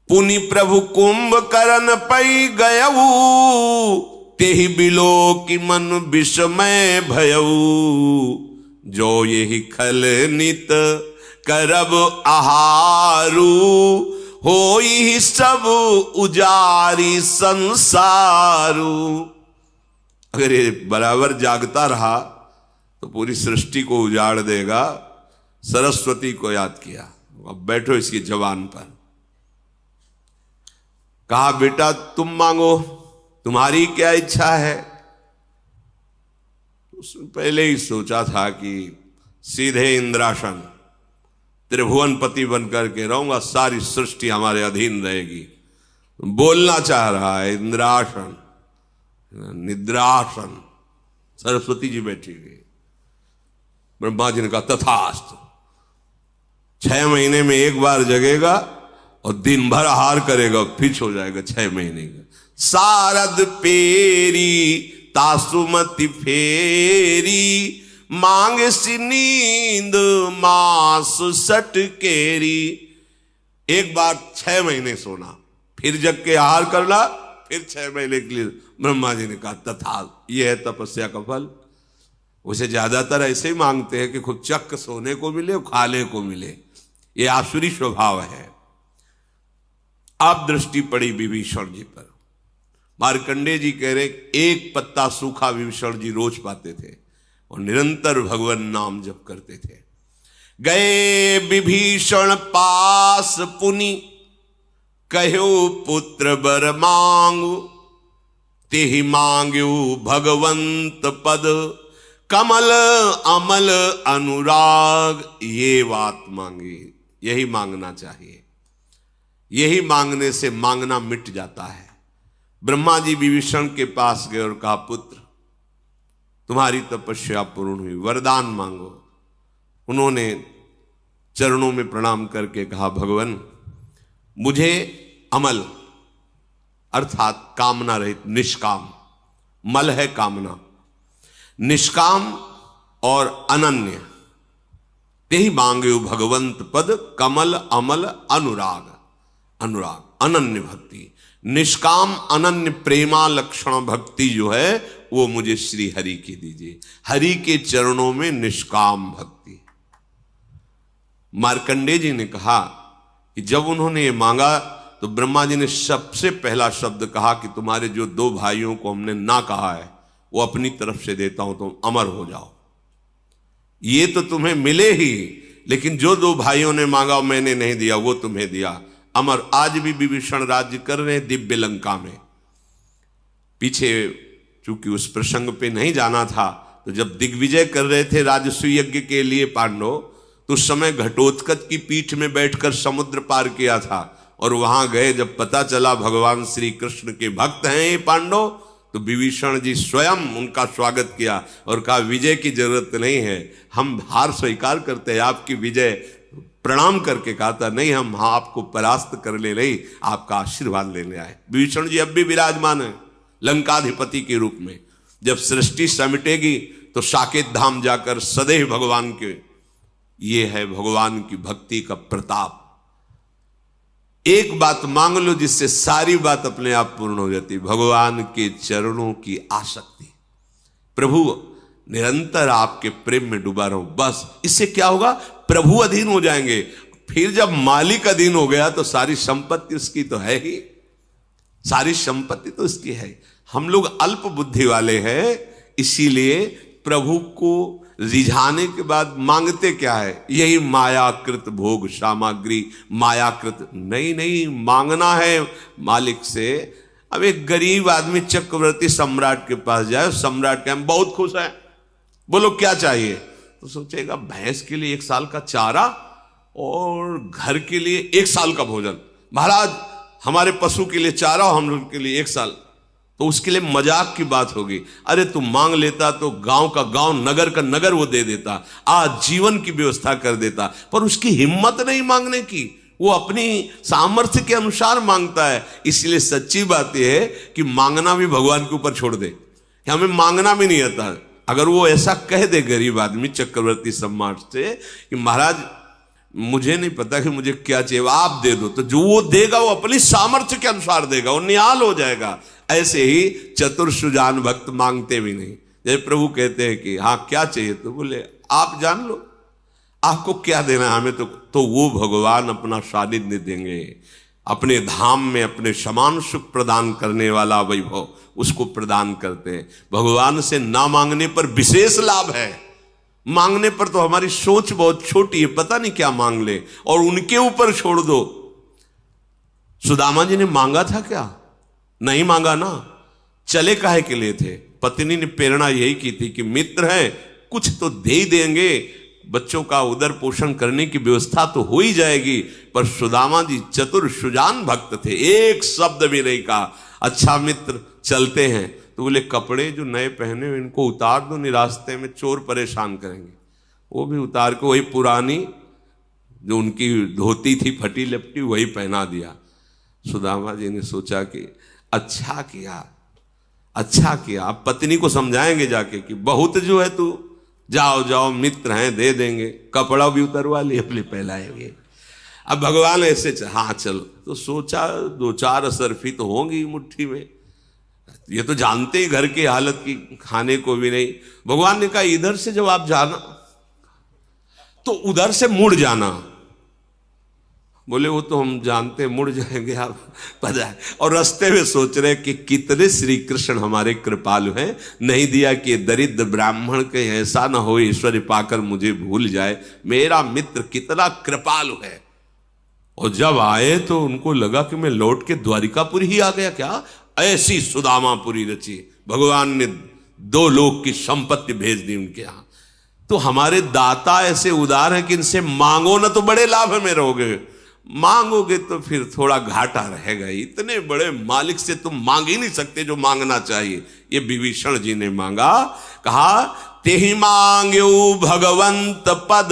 पुनि प्रभु कुंभकर्ण पै गयऊ, तेहि बिलो कि मन विषमय भयऊ। जो यही खल नित करब आहारू, हो ही सब उजारी संसारू। अगर ये बराबर जागता रहा तो पूरी सृष्टि को उजाड़ देगा। सरस्वती को याद किया, अब बैठो इसकी जबान पर। कहा बेटा तुम मांगो, तुम्हारी क्या इच्छा है? उसने पहले ही सोचा था कि सीधे इंद्रासन, त्रिभुवनपति बनकर के रहूंगा, सारी सृष्टि हमारे अधीन रहेगी। बोलना चाह रहा है इंद्रासन, निद्रासन। सरस्वती जी बैठी हुई। ब्रह्मा जी ने कहा तथास्तु, 6 महीने में एक बार जगेगा और दिन भर आहार करेगा, फिर सो जाएगा 6 महीने का। सारद पेरी तासुमति फेरी, मांग सी नींद मास सटकेरी। एक बार 6 महीने सोना, फिर जग के आहार करना, फिर 6 महीने के लिए। ब्रह्मा जी ने कहा तथा, यह है तपस्या का फल। उसे ज्यादातर ऐसे ही मांगते हैं कि खुद चक्क सोने को मिले, खाने को मिले। यह आसुरी स्वभाव है। अब दृष्टि पड़ी विभीषण जी पर। मार्कंडेय जी कह रहे एक पत्ता सूखा विभीषण जी रोज पाते थे और निरंतर भगवान नाम जप करते थे। गए विभीषण पास पुनि, कहो पुत्र बर मांगु, तेहि मांग्यो भगवंत पद, कमल अमल अनुराग। ये बात मांगी, यही मांगना चाहिए। यही मांगने से मांगना मिट जाता है। ब्रह्मा जी विभीषण के पास गए और कहा पुत्र तुम्हारी तपस्या पूर्ण हुई, वरदान मांगो। उन्होंने चरणों में प्रणाम करके कहा भगवान मुझे अमल अर्थात कामना रहित, निष्काम, मल है कामना, निष्काम और अनन्य, तेहि मांगे भगवंत पद, कमल अमल अनुराग। अनुराग अनन्य भक्ति, निष्काम अनन्य प्रेमा लक्षण भक्ति जो है वो मुझे श्री हरि की दीजिए। हरि के चरणों में निष्काम भक्ति। मार्कंडेय जी ने कहा कि जब उन्होंने ये मांगा तो ब्रह्मा जी ने सबसे पहला शब्द कहा कि तुम्हारे जो 2 भाइयों को हमने ना कहा है वो अपनी तरफ से देता हूं, तुम अमर हो जाओ। ये तो तुम्हें मिले ही, लेकिन जो 2 भाइयों ने मांगा मैंने नहीं दिया, वो तुम्हें दिया। अमर आज भी विभीषण राज्य कर रहे हैं दिव्य लंका में। पीछे चूंकि उस प्रसंग पे नहीं जाना था, तो जब दिग्विजय कर रहे थे राजसूय यज्ञ के लिए पांडव, तो उस समय घटोत्कच की पीठ में बैठकर समुद्र पार किया था। और वहां गए, जब पता चला भगवान श्री कृष्ण के भक्त हैं ये पांडव, तो विभीषण जी स्वयं उनका स्वागत किया और कहा विजय की जरूरत नहीं है, हम हार स्वीकार करते हैं, आपकी विजय। प्रणाम करके कहा था नहीं, हम आपको परास्त करने नहीं, आपका आशीर्वाद लेने आए। विभीषण जी अब भी विराजमान है लंकाधिपति के रूप में। जब सृष्टि समिटेगी तो साकेत धाम जाकर सदैव भगवान के, ये है भगवान की भक्ति का प्रताप। एक बात मांग लो जिससे सारी बात अपने आप पूर्ण हो जाती, भगवान के चरणों की आसक्ति। प्रभु निरंतर आपके प्रेम में डूबा रहो, बस। इससे क्या होगा, प्रभु अधीन हो जाएंगे। फिर जब मालिक अधीन हो गया तो सारी संपत्ति उसकी तो है ही, सारी संपत्ति तो उसकी है। हम लोग अल्प बुद्धि वाले हैं, इसीलिए प्रभु को रिझाने के बाद मांगते क्या है, यही मायाकृत भोग सामग्री, मायाकृत। नहीं, मांगना है मालिक से। अब एक गरीब आदमी चक्रवर्ती सम्राट के पास जाए, सम्राट के हम बहुत खुश हैं, बोलो क्या चाहिए, तो सोचेगा भैंस के लिए 1 साल का चारा और घर के लिए 1 साल का भोजन। महाराज हमारे पशु के लिए चारा और हम लोग के लिए 1 साल, तो उसके लिए मजाक की बात होगी। अरे तुम मांग लेता तो गांव का गांव, नगर का नगर वो दे देता, आज जीवन की व्यवस्था कर देता। पर उसकी हिम्मत नहीं मांगने की, वो अपनी सामर्थ्य के अनुसार मांगता है। इसलिए सच्ची बात यह है कि मांगना भी भगवान के ऊपर छोड़ दे, हमें मांगना भी नहीं आता। अगर वो ऐसा कह दे गरीब आदमी चक्रवर्ती सम्राट से कि महाराज मुझे नहीं पता कि मुझे क्या चाहिए, आप दे दो, तो जो वो देगा वो अपनी सामर्थ्य के अनुसार देगा, वो निहाल हो जाएगा। ऐसे ही चतुर सुजान भक्त मांगते भी नहीं। जैसे प्रभु कहते हैं कि हाँ क्या चाहिए, तो बोले आप जान लो आपको क्या देना है हमें, तो वो भगवान अपना सानिध्य देंगे, अपने धाम में अपने समान सुख प्रदान करने वाला वैभव उसको प्रदान करते हैं। भगवान से ना मांगने पर विशेष लाभ है, मांगने पर तो हमारी सोच बहुत छोटी है, पता नहीं क्या मांग ले, और उनके ऊपर छोड़ दो। सुदामा जी ने मांगा था क्या, नहीं मांगा ना, चले काहे के लिए थे। पत्नी ने प्रेरणा यही की थी कि मित्र हैं कुछ तो दे ही देंगे, बच्चों का उदर पोषण करने की व्यवस्था तो हो ही जाएगी। पर सुदामा जी चतुर सुजान भक्त थे, एक शब्द भी नहीं कहा। अच्छा मित्र चलते हैं, तो बोले कपड़े जो नए पहने हुए इनको उतार दो, नहीं रास्ते में चोर परेशान करेंगे। वो भी उतार के वही पुरानी जो उनकी धोती थी फटी लपटी वही पहना दिया। सुदामा जी ने सोचा कि अच्छा किया, अच्छा किया। अब पत्नी को समझाएंगे जाके कि बहुत जो है तू, जाओ जाओ मित्र हैं दे देंगे, कपड़ा भी उतरवा लिए अपने पहलाएंगे। अब भगवान ऐसे हाँ चलो, तो सोचा 2-4 असरफी तो होंगी मुट्ठी में, ये तो जानते ही घर की हालत की, खाने को भी नहीं। भगवान ने कहा इधर से जब आप जाना तो उधर से मुड़ जाना। बोले वो तो हम जानते मुड़ जाएंगे आप पता है। और रास्ते में सोच रहे कि कितने श्री कृष्ण हमारे कृपालु हैं, नहीं दिया कि दरिद्र ब्राह्मण के ऐसा ना हो ईश्वर पाकर मुझे भूल जाए, मेरा मित्र कितना कृपालु है। और जब आए तो उनको लगा कि मैं लौट के द्वारिकापुरी ही आ गया क्या, ऐसी सुदामापुरी रची। भगवान ने 2 लोक की संपत्ति भेज दी उनके यहां। तो हमारे दाता ऐसे उदार हैं कि इनसे मांगो ना तो बड़े लाभ में रहोगे, मांगोगे तो फिर थोड़ा घाटा रहेगा। इतने बड़े मालिक से तुम मांग ही नहीं सकते जो मांगना चाहिए। ये विभीषण जी ने मांगा, कहा तेहि मांग्यो भगवंत पद,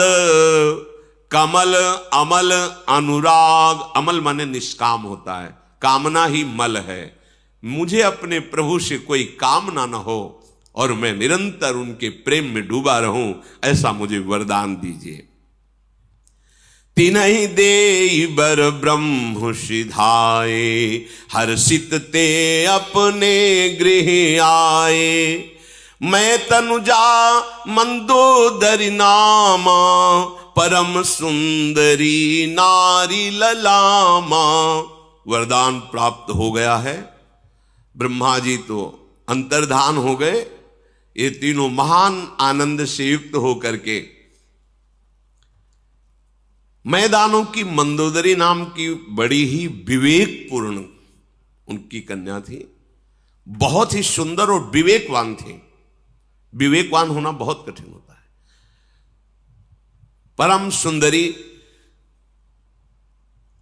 कमल अमल अनुराग। अमल माने निष्काम होता है, कामना ही मल है। मुझे अपने प्रभु से कोई कामना न हो और मैं निरंतर उनके प्रेम में डूबा रहूं, ऐसा मुझे वरदान दीजिए। तिनहि देहि बर ब्रह्म सिधाए, हर्षित ते अपने गृह आए। मैं तनुजा मंदोदरी नामा, परम सुंदरी नारी ललामा। वरदान प्राप्त हो गया है। ब्रह्मा जी तो अंतर्धान हो गए। ये तीनों महान आनंद से युक्त होकर के मैदानों की मंदोदरी नाम की बड़ी ही विवेकपूर्ण उनकी कन्या थी, बहुत ही सुंदर और विवेकवान थी। विवेकवान होना बहुत कठिन होता है। परम सुंदरी।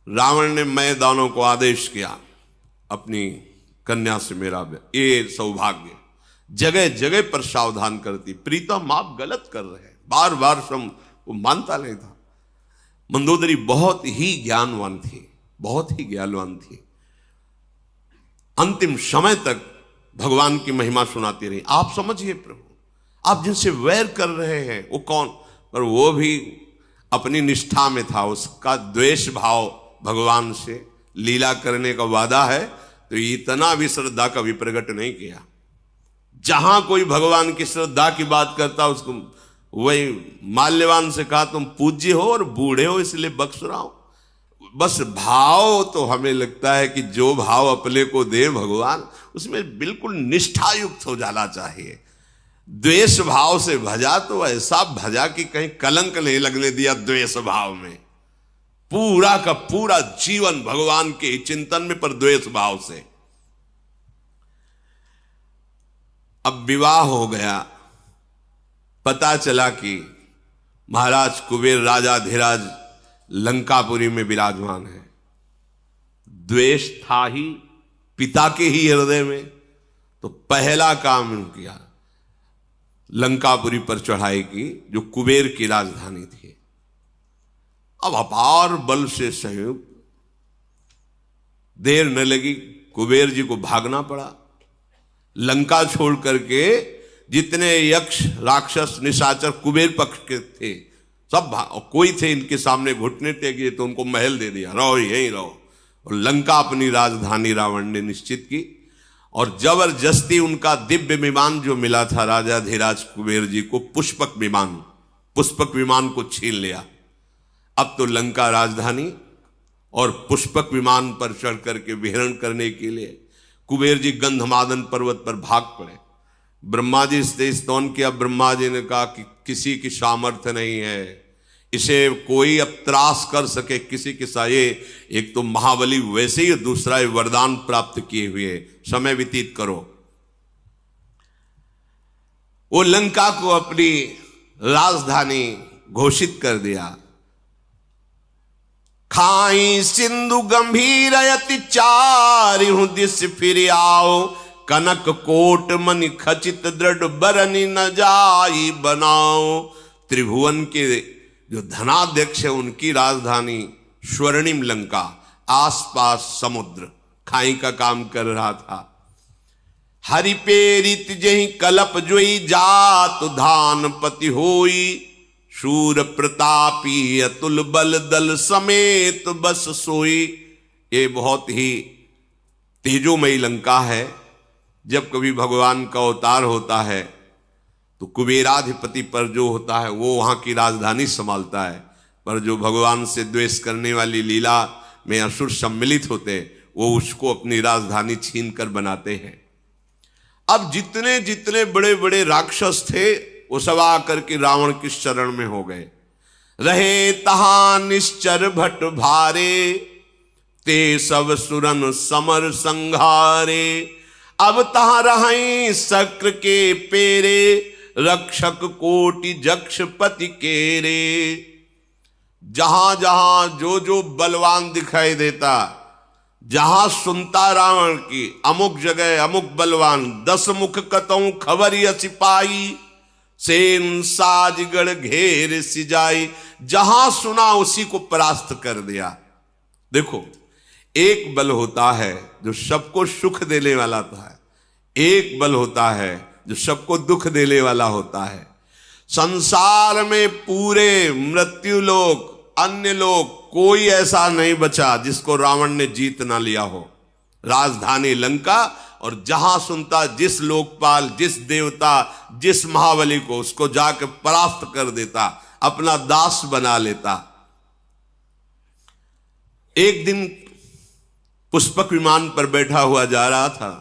रावण ने मैदानों को आदेश किया अपनी कन्या से मेरा ये सौभाग्य, जगह जगह पर सावधान करती, प्रीतम आप गलत कर रहे हैं, बार बार वो मानता नहीं था। मंदोदरी बहुत ही ज्ञानवान थी, बहुत ही ज्ञानवान थी। अंतिम समय तक भगवान की महिमा सुनाती रही। आप समझिए प्रभु, आप जिनसे वैर कर रहे हैं वो कौन, पर वो भी अपनी निष्ठा में था। उसका द्वेष भाव भगवान से, लीला करने का वादा है तो इतना भी श्रद्धा कभी प्रकट नहीं किया। जहां कोई भगवान की श्रद्धा की बात करता उसको वही माल्यवान से कहा तुम पूज्य हो और बूढ़े हो इसलिए बख्श रहा हूं। बस भाव तो हमें लगता है कि जो भाव अपने को दे भगवान, उसमें बिल्कुल निष्ठा युक्त हो जाना चाहिए। द्वेष भाव से भजा तो ऐसा भजा कि कहीं कलंक नहीं लगने दिया द्वेष भाव में। पूरा का पूरा जीवन भगवान के चिंतन में, पर द्वेष भाव से। अब विवाह हो गया, पता चला कि महाराज कुबेर राजाधिराज लंकापुरी में विराजमान है। द्वेष था ही पिता के ही हृदय में, तो पहला काम किया लंकापुरी पर चढ़ाई की, जो कुबेर की राजधानी थी। अब अपार बल से संयुक्त, देर न लगी, कुबेर जी को भागना पड़ा। लंका छोड़ करके जितने यक्ष राक्षस निशाचर कुबेर पक्ष के थे सब कोई थे इनके सामने घुटने टेके, तो उनको महल दे दिया, रहो यहीं रहो। और लंका अपनी राजधानी रावण ने निश्चित की। और जबरदस्ती उनका दिव्य विमान जो मिला था राजाधिराज कुबेर जी को, पुष्पक विमान को छीन लिया। अब तो लंका राजधानी और पुष्पक विमान पर चढ़ करके विहरण करने के लिए कुबेर जी गंधमादन पर्वत पर भाग पड़े। ब्रह्मा जी से स्तवन किया। ब्रह्मा जी ने कहा कि किसी की सामर्थ्य नहीं है इसे कोई अब त्रास कर सके, किसी के साये। एक तो महाबली वैसे ही, दूसरा वरदान प्राप्त किए हुए, समय व्यतीत करो। वो लंका को अपनी राजधानी घोषित कर दिया। खाई सिंधु गंभीर यति चारिहु दिस फिर आओ, कनक कोट मनि खचित दृढ़ बरनी न जाई बनाओ। त्रिभुवन के जो धनाध्यक्ष है उनकी राजधानी स्वर्णिम लंका, आसपास समुद्र, खाई का काम कर रहा था। हरि पेरित जहि कलप जोई, जात धान पति होई, शूर प्रतापी अतुल बल दल समेत बस सोई। ये बहुत ही तेजोमयी लंका है। जब कभी भगवान का अवतार होता है तो कुबेराधिपति पर जो होता है वो वहां की राजधानी संभालता है, पर जो भगवान से द्वेष करने वाली लीला में असुर सम्मिलित होते वो उसको अपनी राजधानी छीन कर बनाते हैं। अब जितने जितने बड़े बड़े राक्षस थे वो सब आकर के रावण की शरण में हो गए। रहे तहां निश्चर भट भारे, ते सब सुरन समर संघारे। अब तहां रहे शक्र के पेरे, रक्षक कोटि जक्ष पति केरे। जहां जहां जो जो बलवान दिखाई देता, जहां सुनता रावण की अमुक जगह अमुक बलवान, 10 मुख कतऊ खबर यसी पाई, सेन साजगढ़ घेर सिजाई। जहां सुना उसी को परास्त कर दिया। देखो, एक बल होता है जो सबको सुख देने वाला था, एक बल होता है जो सबको दुख देने वाला होता है। संसार में पूरे मृत्यु लोक, अन्य लोक, कोई ऐसा नहीं बचा जिसको रावण ने जीत ना लिया हो। राजधानी लंका, और जहां सुनता जिस लोकपाल, जिस देवता, जिस महाबली को, उसको जाकर परास्त कर देता, अपना दास बना लेता। एक दिन पुष्पक विमान पर बैठा हुआ जा रहा था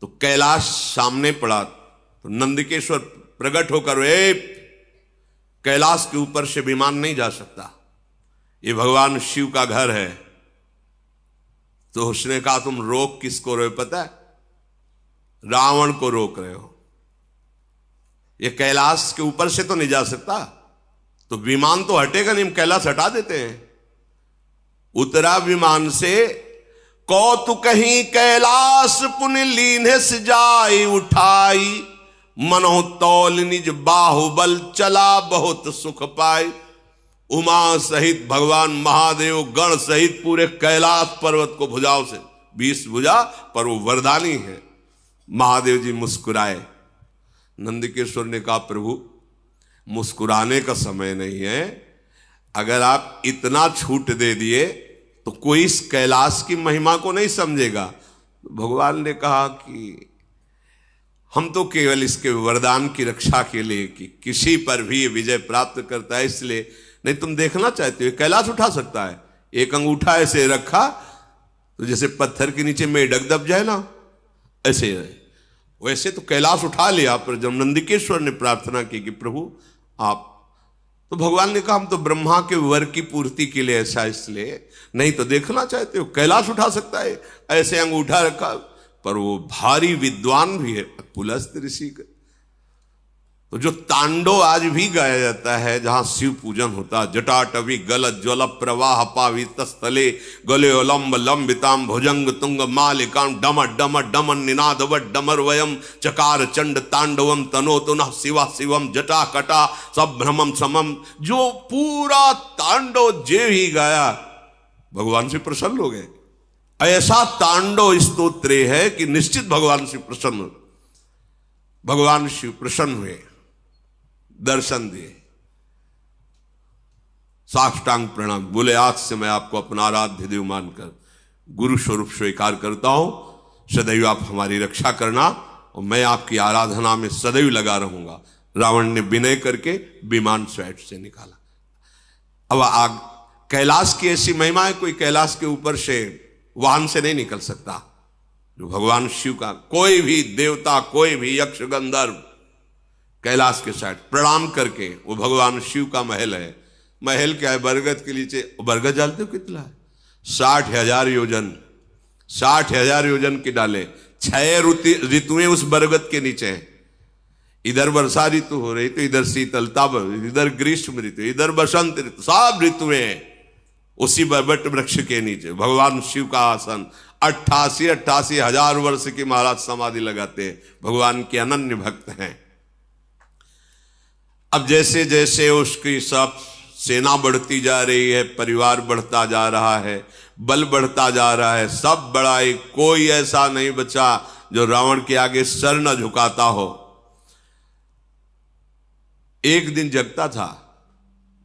तो कैलाश सामने पड़ा। तो नंदिकेश्वर प्रकट होकर, कैलाश के ऊपर से विमान नहीं जा सकता, ये भगवान शिव का घर है। तो उसने कहा, तुम रोक किसको रहे हो पता है? रावण को रोक रहे हो। ये कैलाश के ऊपर से तो नहीं जा सकता, तो विमान तो हटेगा नहीं, हम कैलाश हटा देते हैं। उतरा विमान से, कौतुक कहीं कैलाश पुन लीन्हे सजाई उठाई, मनो तौल निज बाहुबल चला बहुत सुख पाई। उमा सहित भगवान महादेव गण सहित पूरे कैलाश पर्वत को भुजाओं से, 20 भुजा पर वो वरदानी है। महादेव जी मुस्कुराए। नंदिकेश्वर ने कहा, प्रभु मुस्कुराने का समय नहीं है, अगर आप इतना छूट दे दिए तो कोई इस कैलाश की महिमा को नहीं समझेगा। भगवान ने कहा कि हम तो केवल इसके वरदान की रक्षा के लिए कि किसी पर भी विजय प्राप्त करता है, इसलिए। नहीं, तुम देखना चाहते हो कैलाश उठा सकता है। एक अंगूठा ऐसे रखा तो जैसे पत्थर के नीचे मेढक दब जाए ना, ऐसे है। वैसे तो कैलाश उठा लिया, पर जब नंदिकेश्वर ने प्रार्थना की कि प्रभु आप, तो भगवान ने कहा, हम तो ब्रह्मा के वर की पूर्ति के लिए ऐसा, इसलिए। नहीं तो देखना चाहते हो कैलाश उठा सकता है, ऐसे अंगूठा रखा। पर वो भारी विद्वान भी है, पुलस्त ऋषि का। तो जो तांडव आज भी गाया जाता है, जहां शिव पूजन होता, जटाटवी गल ज्वल प्रवाह पावित स्थले, गले लंब लंबिताम भुजंग तुंग मालिकाम, डम डम डमन निनादव डमर वयम, चकार चंड तांडवम तनो तुनः शिवा शिवम जटा कटा सब भ्रमम समम। जो पूरा तांडव जे ही गाया, भगवान से प्रसन्न हो गए। ऐसा तांडव स्तोत्र है कि निश्चित भगवान से प्रसन्न, भगवान शिव प्रसन्न हुए, दर्शन दिए, साष्टांग प्रणाम बोले, आज से मैं आपको अपना आराध्य देव मानकर गुरु स्वरूप स्वीकार करता हूं। सदैव आप हमारी रक्षा करना और मैं आपकी आराधना में सदैव लगा रहूंगा। रावण ने विनय करके विमान स्वैट से निकाला। अब आग कैलाश की ऐसी महिमा है, कोई कैलाश के ऊपर से वाहन से नहीं निकल सकता। जो भगवान शिव का कोई भी देवता, कोई भी यक्ष गंधर्व कैलाश के साइड प्रणाम करके, वो भगवान शिव का महल है। महल क्या है? बरगद के नीचे, बरगद जानते हो कितना है? 60,000 योजन, 60,000 योजन की डाले, 6 ऋतुएं उस बरगद के नीचे हैं। इधर वर्षा ऋतु हो रही तो इधर शीतलता, इधर ग्रीष्म ऋतु, इधर बसंत ऋतु, सब ऋतुएं उसी बरबट वृक्ष के नीचे। भगवान शिव का आसन, 88 हजार वर्ष की महाराज समाधि लगाते हैं। भगवान के अनन्य भक्त हैं। अब जैसे जैसे उसकी सब सेना बढ़ती जा रही है, परिवार बढ़ता जा रहा है, बल बढ़ता जा रहा है, सब बड़ाई, कोई ऐसा नहीं बचा जो रावण के आगे सर न झुकाता हो। एक दिन जगता था,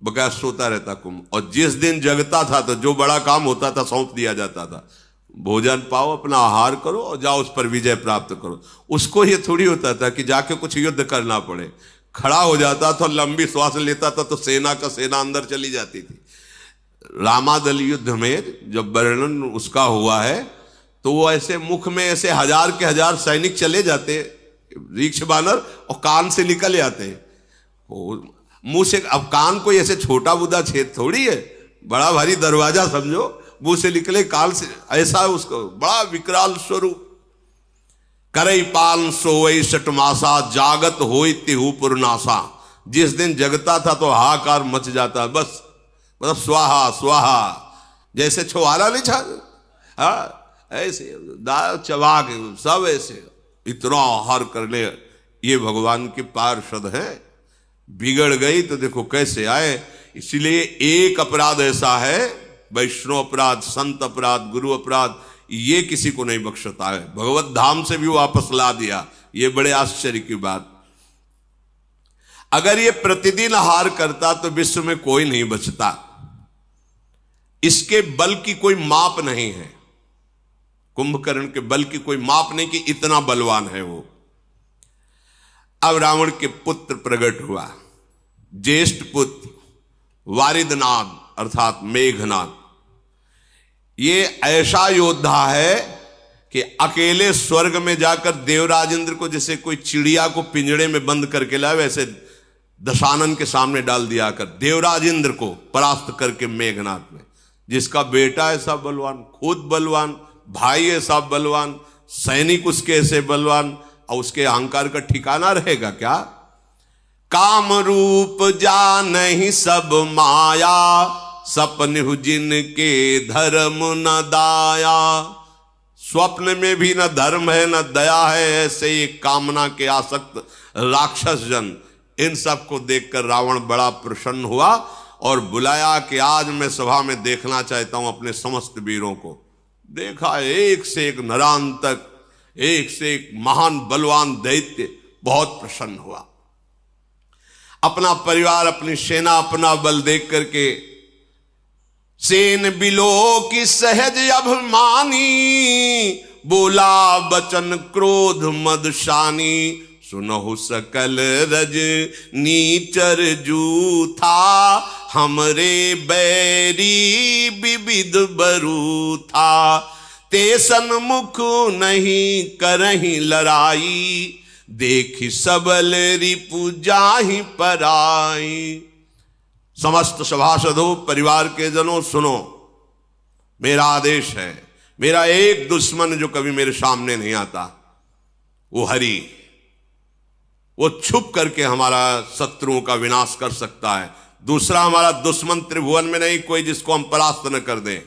बकाया सोता रहता कुंभ, और जिस दिन जगता था तो जो बड़ा काम होता था सौंप दिया जाता था, भोजन पाओ, अपना आहार करो और जाओ उस पर विजय प्राप्त करो। उसको ये थोड़ी होता था कि जाके कुछ युद्ध करना पड़े। खड़ा हो जाता था, लंबी श्वास लेता था तो सेना का सेना अंदर चली जाती थी। रामादल युद्ध में जब वर्णन उसका हुआ है तो वो ऐसे मुख में ऐसे हजार के हजार सैनिक चले जाते, रीछ बानर, और कान से निकल जाते मुंह से। अब कान कोई ऐसे छोटा बुदा छेद थोड़ी है, बड़ा भारी दरवाजा समझो, मुंह से निकले कान से, ऐसा उसको बड़ा विकराल स्वरूप। करई पाल सोवई सटमासा, जागत होई तिहु पुरनासा। जिस दिन जगता था तो हाहाकार मच जाता, बस मतलब स्वाहा स्वाहा, जैसे छुआरा नहीं छा, हाँ ऐसे दाल चबा के सब ऐसे इतना आहार करने। ये भगवान के पार्षद हैं, बिगड़ गई तो देखो कैसे आए। इसीलिए एक अपराध ऐसा है, वैष्णव अपराध, संत अपराध, गुरु अपराध, ये किसी को नहीं बख्शता है। भगवत धाम से भी वापस ला दिया, ये बड़े आश्चर्य की बात। अगर ये प्रतिदिन आहार करता तो विश्व में कोई नहीं बचता। इसके बल की कोई माप नहीं है, कुंभकर्ण के बल की कोई माप नहीं कि इतना बलवान है वो। अब रावण के पुत्र प्रकट हुआ, ज्येष्ठ पुत्र वारिदनाद अर्थात मेघनाद। ये ऐसा योद्धा है कि अकेले स्वर्ग में जाकर देवराज इंद्र को जैसे कोई चिड़िया को पिंजड़े में बंद करके लाए, वैसे दशानन के सामने डाल दिया कर देवराज इंद्र को परास्त करके मेघनाद में। जिसका बेटा ऐसा बलवान, खुद बलवान, भाई ऐसा बलवान, सैनिक उसके ऐसे बलवान, और उसके अहंकार का ठिकाना रहेगा क्या? काम रूप जानहि सब माया, सपन जिनके धर्म न दाया। स्वप्न में भी न धर्म है न दया है, ऐसे ये कामना के आसक्त राक्षस जन। इन सब को देखकर रावण बड़ा प्रसन्न हुआ और बुलाया कि आज मैं सभा में देखना चाहता हूं अपने समस्त वीरों को। देखा एक से एक नरांतक, एक से एक महान बलवान दैत्य, बहुत प्रसन्न हुआ। अपना परिवार, अपनी सेना, अपना बल देख करके सेन बिलो की सहज अभिमानी, बोला बचन क्रोध मदशानी। सुनहु सकल रज नीचर जूथा, हमरे बैरी विविध बरू था। ते सन्मुख नहीं करही लड़ाई, देखी सबल रिपु जाहि पराई। समस्त सभासदों, परिवार के जनों, सुनो, मेरा आदेश है। मेरा एक दुश्मन जो कभी मेरे सामने नहीं आता, वो हरि। वो छुप करके हमारा शत्रुओं का विनाश कर सकता है। दूसरा हमारा दुश्मन त्रिभुवन में नहीं कोई जिसको हम परास्त न कर दें।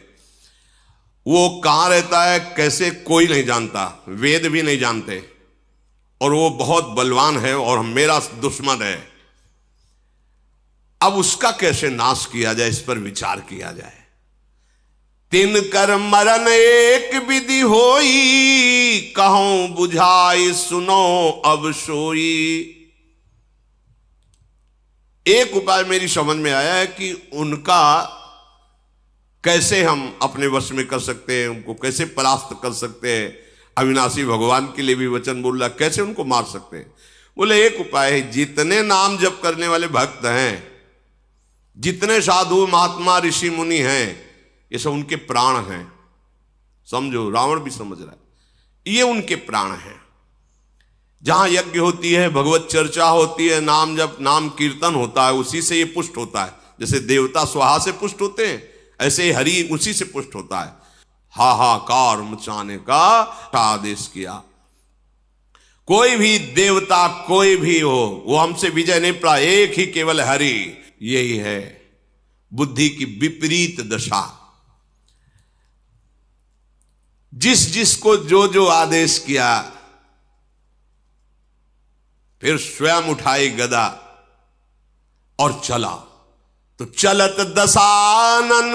वो कहां रहता है, कैसे, कोई नहीं जानता, वेद भी नहीं जानते, और वो बहुत बलवान है और मेरा दुश्मन है। अब उसका कैसे नाश किया जाए, इस पर विचार किया जाए। तिन कर मरण एक विधि होई, कहूं बुझाई सुनो अब सोई। एक उपाय मेरी समझ में आया है कि उनका कैसे हम अपने वश में कर सकते हैं, उनको कैसे परास्त कर सकते हैं। अविनाशी भगवान के लिए भी वचन बोल रहा, कैसे उनको मार सकते हैं। बोले एक उपाय है, जितने नाम जप करने वाले भक्त हैं, जितने साधु महात्मा ऋषि मुनि हैं, ये सब उनके प्राण हैं। समझो, रावण भी समझ रहा है, ये उनके प्राण हैं। जहां यज्ञ होती है, भगवत चर्चा होती है, नाम जप, नाम कीर्तन होता है, उसी से ये पुष्ट होता है। जैसे देवता स्वाहा से पुष्ट होते हैं, ऐसे हरि उसी से पुष्ट होता है। हाहाकार मचाने का आदेश किया। कोई भी देवता, कोई भी हो, वो हमसे विजय नहीं पा, एक ही केवल हरि। यही है बुद्धि की विपरीत दशा। जिस जिसको जो जो आदेश किया, फिर स्वयं उठाई गदा, और चला तो चलत दसानन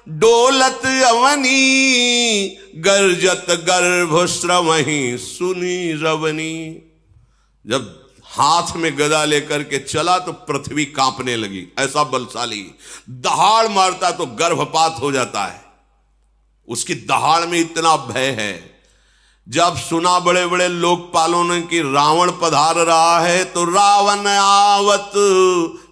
डोलत अवनी, गर्जत गर्भ श्रवही सुनी रवनी। जब हाथ में गदा लेकर के चला तो पृथ्वी कांपने लगी, ऐसा बलशाली। दहाड़ मारता तो गर्भपात हो जाता है, उसकी दहाड़ में इतना भय है। जब सुना बड़े बड़े लोकपालों ने कि रावण पधार रहा है, तो रावण आवत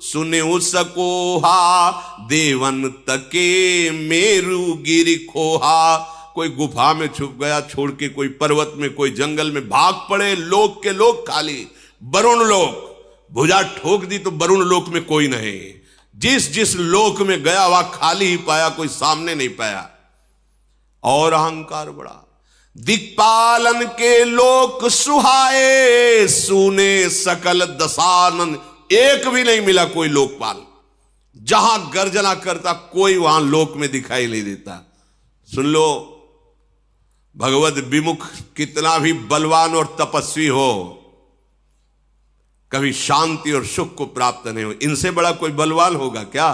सुने सकोहा, देवन तके मेरु गिरि खोहा। कोई गुफा में छुप गया छोड़ के, कोई पर्वत में, कोई जंगल में भाग पड़े, लोक के लोक खाली। वरुण लोक भुजा ठोक दी तो वरुण लोक में कोई नहीं। जिस जिस लोक में गया वह खाली ही पाया, कोई सामने नहीं पाया। और अहंकार बढ़ा। दिक्पालन के लोक सुहाए, सुने सकल दसानन। एक भी नहीं मिला कोई लोकपाल, जहां गर्जना करता कोई वहां लोक में दिखाई नहीं देता। सुन लो, भगवत विमुख कितना भी बलवान और तपस्वी हो, कभी शांति और सुख को प्राप्त नहीं हो। इनसे बड़ा कोई बलवान होगा क्या?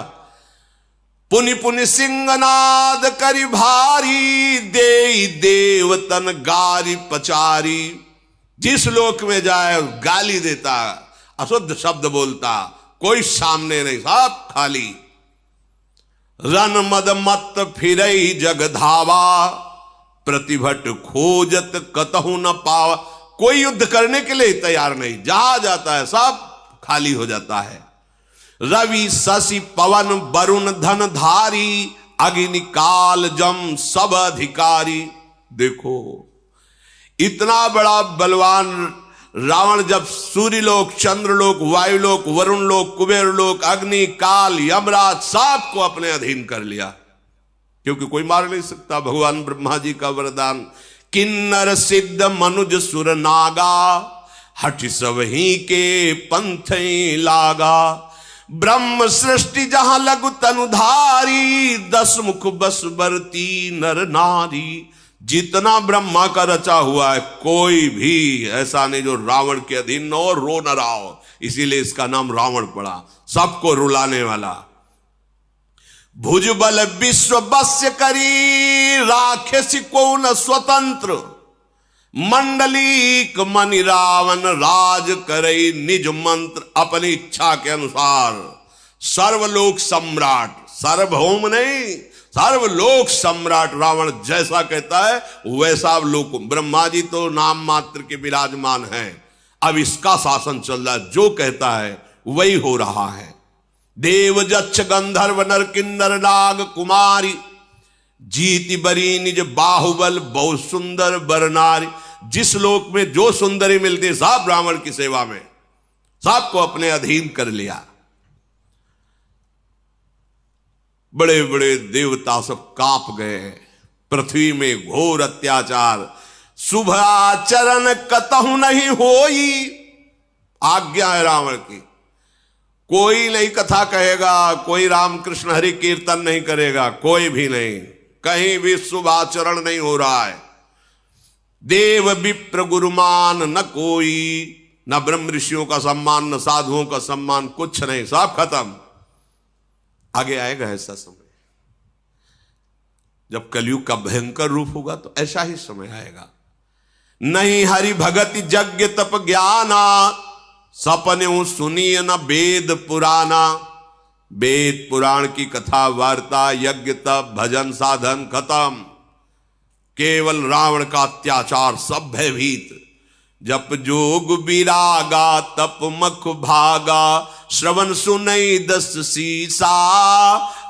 पुनि पुनि सिंहनाद करि भारी, दे देवतन गारी पचारी। जिस लोक में जाए गाली देता, अशुद्ध शब्द बोलता, कोई सामने नहीं, सब खाली। रन मद मत फिरई जग धावा, प्रतिभट खोजत कतहु न पावा। कोई युद्ध करने के लिए तैयार नहीं, जहां जाता है सब खाली हो जाता है। रवि शशि पवन वरुण धन धारी, अग्नि काल जम सब अधिकारी। देखो इतना बड़ा बलवान रावण जब सूर्यलोक, चंद्रलोक, वायुलोक, वरुण लोक, कुबेर लोक, अग्नि काल यमराज सबको अपने अधीन कर लिया, क्योंकि कोई मार नहीं सकता। भगवान ब्रह्मा जी का वरदान, किन्नर सिद्ध मनुज सुर नागा, हठ सब ही के पंथ लागा। ब्रह्म सृष्टि जहां लघु तनुधारी, 10 मुख बस बरती नर नारी। जितना ब्रह्मा का रचा हुआ है, कोई भी ऐसा नहीं जो रावण के अधीन न हो, रो न रहा हो। इसीलिए इसका नाम रावण पड़ा, सबको रुलाने वाला। भुजबल विश्व बस्य करी, राखे को न स्वतंत्र। मंडलीक मनि रावण राज करई, निज मंत्र अपनी इच्छा के अनुसार। सर्वलोक सम्राट, सार्वभौम नहीं, सर्वलोक सम्राट रावण जैसा कहता है वैसा लोक। ब्रह्मा जी तो नाम मात्र के विराजमान हैं, अब इसका शासन चल रहा है, जो कहता है वही हो रहा है। देव जच्छ गंधर्व नर किन्नर नाग कुमारी, जीति बरी निज बाहुबल बहु सुंदर बरनारी। जिस लोक में जो सुंदरी मिलती, सब ब्राह्मण की सेवा में, सबको अपने अधीन कर लिया। बड़े बड़े देवता सब कांप गए। पृथ्वी में घोर अत्याचार, शुभ आचरण कतहु नहीं होई। आज्ञा है रावण की, कोई नहीं कथा कहेगा, कोई रामकृष्ण हरि कीर्तन नहीं करेगा, कोई भी नहीं, कहीं भी शुभ आचरण नहीं हो रहा है। देव विप्र गुरुमान न कोई, न ब्रह्म ऋषियों का सम्मान, न साधुओं का सम्मान, कुछ नहीं, सब खत्म। आगे आएगा ऐसा समय, जब कलयुग का भयंकर रूप होगा तो ऐसा ही समय आएगा। नहीं हरि भगति यज्ञ तप ज्ञाना, सपने सुनिय न वेद पुराना। वेद पुराण की कथा वार्ता, यज्ञ तप भजन साधन खत्म। केवल रावण का अत्याचार, सब भयभीत। जप जोग विरागा तप मख भागा, श्रवण सुनई 10 सीसा।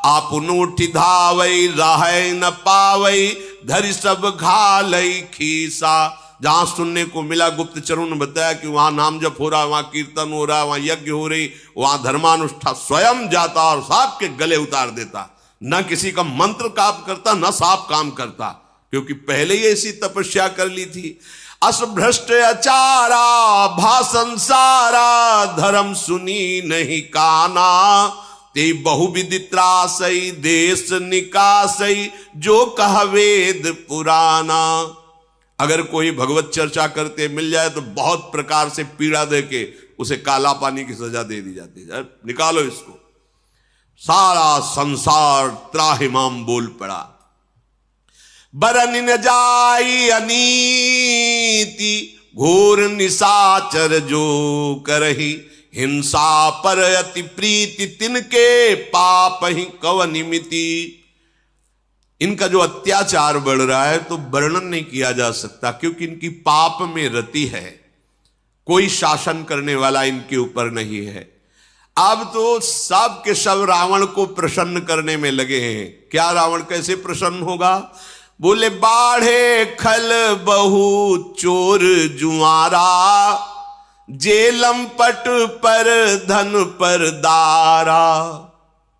आपन उठी धावई राहै न पावई, धरि सब घालई खीसा। जहां सुनने को मिला, गुप्त चरण ने बताया कि वहां नाम जप हो रहा, वहां कीर्तन हो रहा, वहां यज्ञ हो रही, वहां धर्मानुष्ठान, स्वयं जाता और सांप के गले उतार देता। न किसी का मंत्र काम करता, न सांप काम करता, क्योंकि पहले ही ऐसी तपस्या कर ली थी। अस भ्रष्ट अचारा भाषण सारा, धर्म सुनी नहीं काना। ते बहुविध त्रासई देश निकासई, जो कह वेद पुराना। अगर कोई भगवत चर्चा करते मिल जाए तो बहुत प्रकार से पीड़ा दे के उसे काला पानी की सजा दे दी जाती है, निकालो इसको। सारा संसार त्राहिमाम बोल पड़ा। बरन न जाई अनीति घोर निशाचर जो करही, हिंसा पर अति प्रीति तिनके पाप ही कवनिमिति। इनका जो अत्याचार बढ़ रहा है तो वर्णन नहीं किया जा सकता, क्योंकि इनकी पाप में रति है, कोई शासन करने वाला इनके ऊपर नहीं है। अब तो सब के सब रावण को प्रसन्न करने में लगे हैं। क्या रावण कैसे प्रसन्न होगा? बोले बाढ़े खल बहु चोर जुआरा, जेलम पट पर धन पर दारा।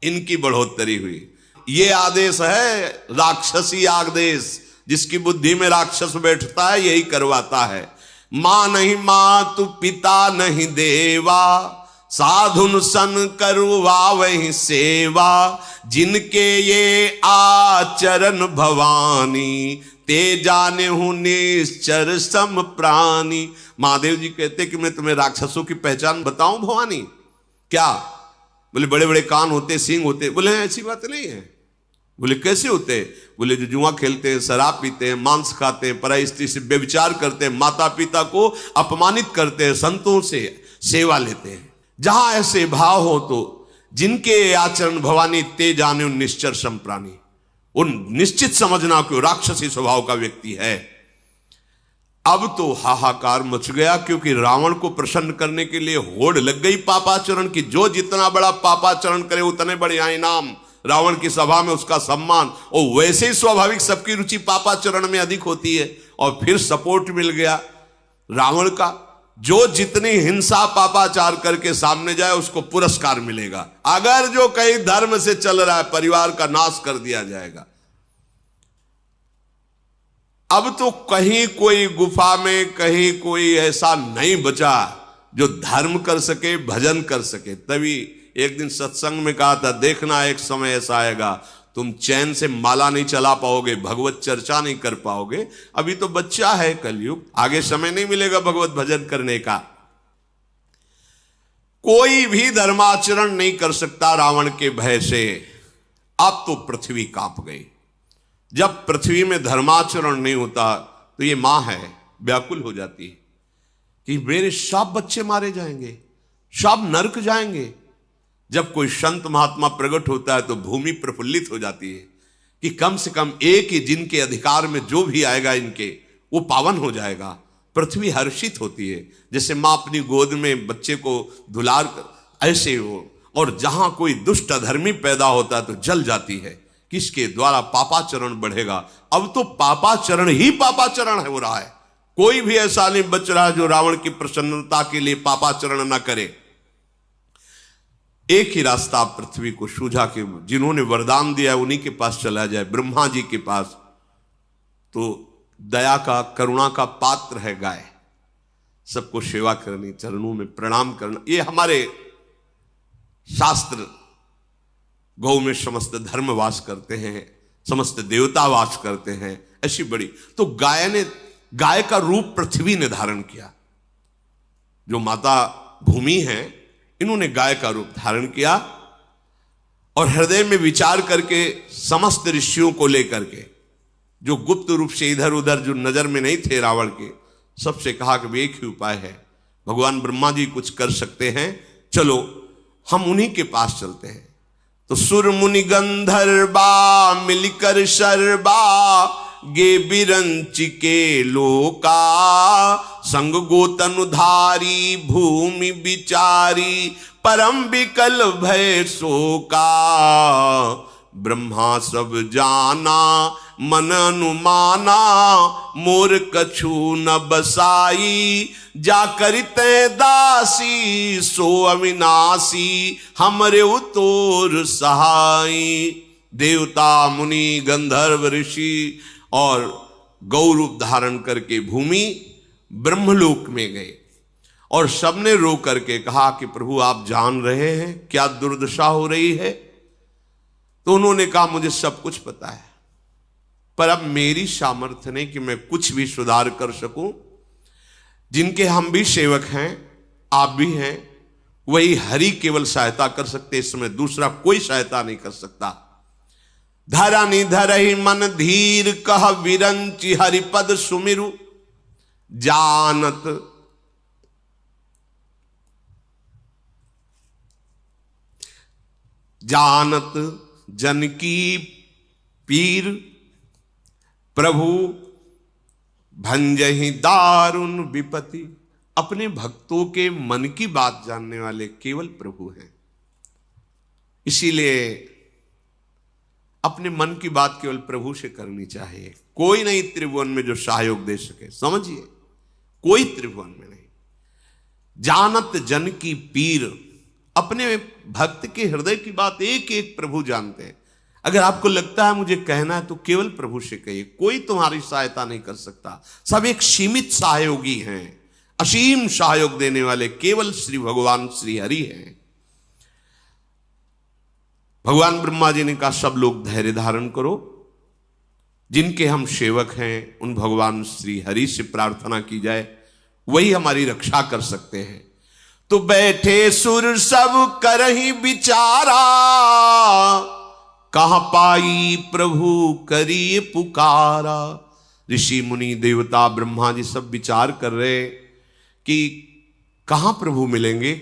इनकी बढ़ोतरी हुई। ये आदेश है राक्षसी आदेश, जिसकी बुद्धि में राक्षस बैठता है यही करवाता है। मां नहीं मातु पिता नहीं देवा, साधुन सन करवा वही सेवा। जिनके ये आचरण भवानी, ते जाने हूं निश्चर सम प्राणी। महादेव जी कहते कि मैं तुम्हें राक्षसों की पहचान बताऊं भवानी? क्या? बोले बड़े बड़े कान होते, सींग होते। बोले ऐसी बात नहीं है। बोले कैसे होते? बोले जो जुआ खेलते हैं, शराब पीते हैं, मांस खाते हैं, पराई स्त्री से व्यभिचार करते हैं, माता पिता को अपमानित करते हैं, संतों से सेवा लेते हैं। जहां ऐसे भाव हो तो जिनके आचरण भवानी, ते जाने निश्चर सम प्राणी। उन निश्चित समझना कि राक्षसी स्वभाव का व्यक्ति है। अब तो हाहाकार मच गया, क्योंकि रावण को प्रसन्न करने के लिए होड़ लग गई पापाचरण की। जो जितना बड़ा पापाचरण करे उतने बड़े इनाम, रावण की सभा में उसका सम्मान। और वैसे ही स्वाभाविक सबकी रुचि पापाचरण में अधिक होती है। और फिर सपोर्ट मिल गया रावण का। जो जितनी हिंसा पापाचार करके सामने जाए उसको पुरस्कार मिलेगा। अगर जो कहीं धर्म से चल रहा है, परिवार का नाश कर दिया जाएगा। अब तो कहीं कोई गुफा में, कहीं कोई ऐसा नहीं बचा जो धर्म कर सके, भजन कर सके। तभी एक दिन सत्संग में कहा था, देखना एक समय ऐसा आएगा तुम चैन से माला नहीं चला पाओगे, भगवत चर्चा नहीं कर पाओगे। अभी तो बच्चा है कलयुग, आगे समय नहीं मिलेगा भगवत भजन करने का। कोई भी धर्माचरण नहीं कर सकता रावण के भय से। अब तो पृथ्वी कांप गई। जब पृथ्वी में धर्माचरण नहीं होता तो ये मां है व्याकुल हो जाती है कि मेरे सब बच्चे मारे जाएंगे, सब नरक जाएंगे। जब कोई संत महात्मा प्रकट होता है तो भूमि प्रफुल्लित हो जाती है कि कम से कम एक ही जिनके अधिकार में जो भी आएगा इनके, वो पावन हो जाएगा। पृथ्वी हर्षित होती है, जैसे मां अपनी गोद में बच्चे को दुलार कर, ऐसे हो। और जहां कोई दुष्ट अधर्मी पैदा होता है तो जल जाती है। किसके द्वारा? पापाचरण बढ़ेगा। अब तो पापाचरण ही पापाचरण हो रहा है। कोई भी ऐसा नहीं बच रहा जो रावण की प्रसन्नता के लिए पापाचरण ना करे। एक ही रास्ता पृथ्वी को सूझा कि जिन्होंने वरदान दिया है उन्हीं के पास चला जाए, ब्रह्मा जी के पास। तो दया का, करुणा का पात्र है गाय। सबको सेवा करनी, चरणों में प्रणाम करना, ये हमारे शास्त्र। गौ में समस्त धर्म वास करते हैं, समस्त देवता वास करते हैं, ऐसी बड़ी। तो गाय का रूप पृथ्वी ने धारण किया। जो माता भूमि है, इन्होंने गाय का रूप धारण किया और हृदय में विचार करके समस्त ऋषियों को लेकर के, जो गुप्त रूप से इधर उधर जो नजर में नहीं थे रावण के, सबसे कहा कि एक ही उपाय है, भगवान ब्रह्मा जी कुछ कर सकते हैं, चलो हम उन्हीं के पास चलते हैं। तो सुर मुनि गंधर्वा मिलकर शर्बा गे बिरंच के लोका, संग गोतनुधारी भूमि विचारी परम विकल भय शोका। ब्रह्मा सब जाना मन अनुमाना, मोर कछु न बसाई। जा करिते दासी सो अविनाशी, हमरे उतोर सहाई। देवता मुनि गंधर्व ऋषि और गौ रूप धारण करके भूमि ब्रह्मलोक में गए और सबने रो करके कहा कि प्रभु आप जान रहे हैं क्या दुर्दशा हो रही है। तो उन्होंने कहा मुझे सब कुछ पता है, पर अब मेरी सामर्थ्य नहीं कि मैं कुछ भी सुधार कर सकूं। जिनके हम भी सेवक हैं आप भी हैं, वही हरि केवल सहायता कर सकते, इस समय दूसरा कोई सहायता नहीं कर सकता। धरनि धरहि मन धीर कह विरंचि हरिपद सुमिरु, जानत जन की पीर, प्रभु भंजहि दारुण विपत्ति। अपने भक्तों के मन की बात जानने वाले केवल प्रभु हैं। इसीलिए अपने मन की बात केवल प्रभु से करनी चाहिए। कोई नहीं त्रिभुवन में जो सहयोग दे सके, समझिए, कोई त्रिभुवन में नहीं। जानत जन की पीर, अपने भक्त के हृदय की बात एक एक प्रभु जानते हैं। अगर आपको लगता है मुझे कहना है तो केवल प्रभु से कहिए, कोई तुम्हारी सहायता नहीं कर सकता। सब एक सीमित सहयोगी हैं, असीम सहयोग देने वाले केवल श्री भगवान श्री हरि हैं। भगवान ब्रह्मा जी ने कहा सब लोग धैर्य धारण करो, जिनके हम सेवक हैं उन भगवान श्री हरि से प्रार्थना की जाए, वही हमारी रक्षा कर सकते हैं। तो बैठे सुर सब करहि विचारा, कहां पाई प्रभु करिए पुकारा। ऋषि मुनि देवता ब्रह्मा जी सब विचार कर रहे कि कहां प्रभु मिलेंगे,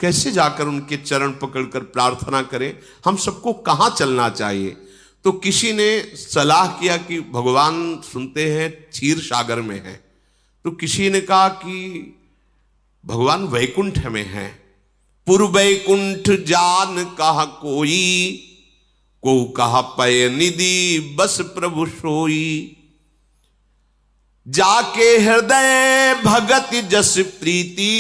कैसे जाकर उनके चरण पकड़कर प्रार्थना करें, हम सबको कहां चलना चाहिए। तो किसी ने सलाह किया कि भगवान सुनते हैं क्षीर सागर में है, तो किसी ने कहा कि भगवान वैकुंठ में है। पुर वैकुंठ जान कहा कोई, को कहा पय निधि बस प्रभु सोई। जाके हृदय भगत जस प्रीति,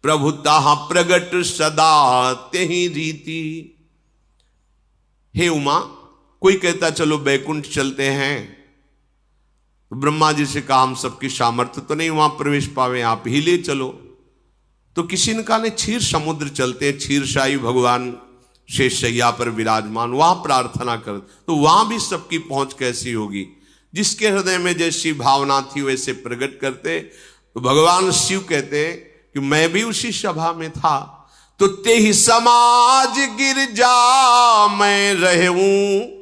प्रभु ताहा प्रगट सदा तेहि रीति। हे उमा, कोई कहता चलो बैकुंठ चलते हैं, तो ब्रह्मा जी से कहा हम सबकी सामर्थ्य तो नहीं वहां प्रवेश पावे, आप ही ले चलो। तो किसी ने कहा नहीं, क्षीर समुद्र चलते, क्षीरशाही भगवान शेषशैया पर विराजमान, वहां प्रार्थना कर। तो वहां भी सबकी पहुंच कैसी होगी, जिसके हृदय में जैसी भावना थी वैसे प्रकट करते। तो भगवान शिव कहते कि मैं भी उसी सभा में था, तो तेहि समाज गिरजा मैं रहूं,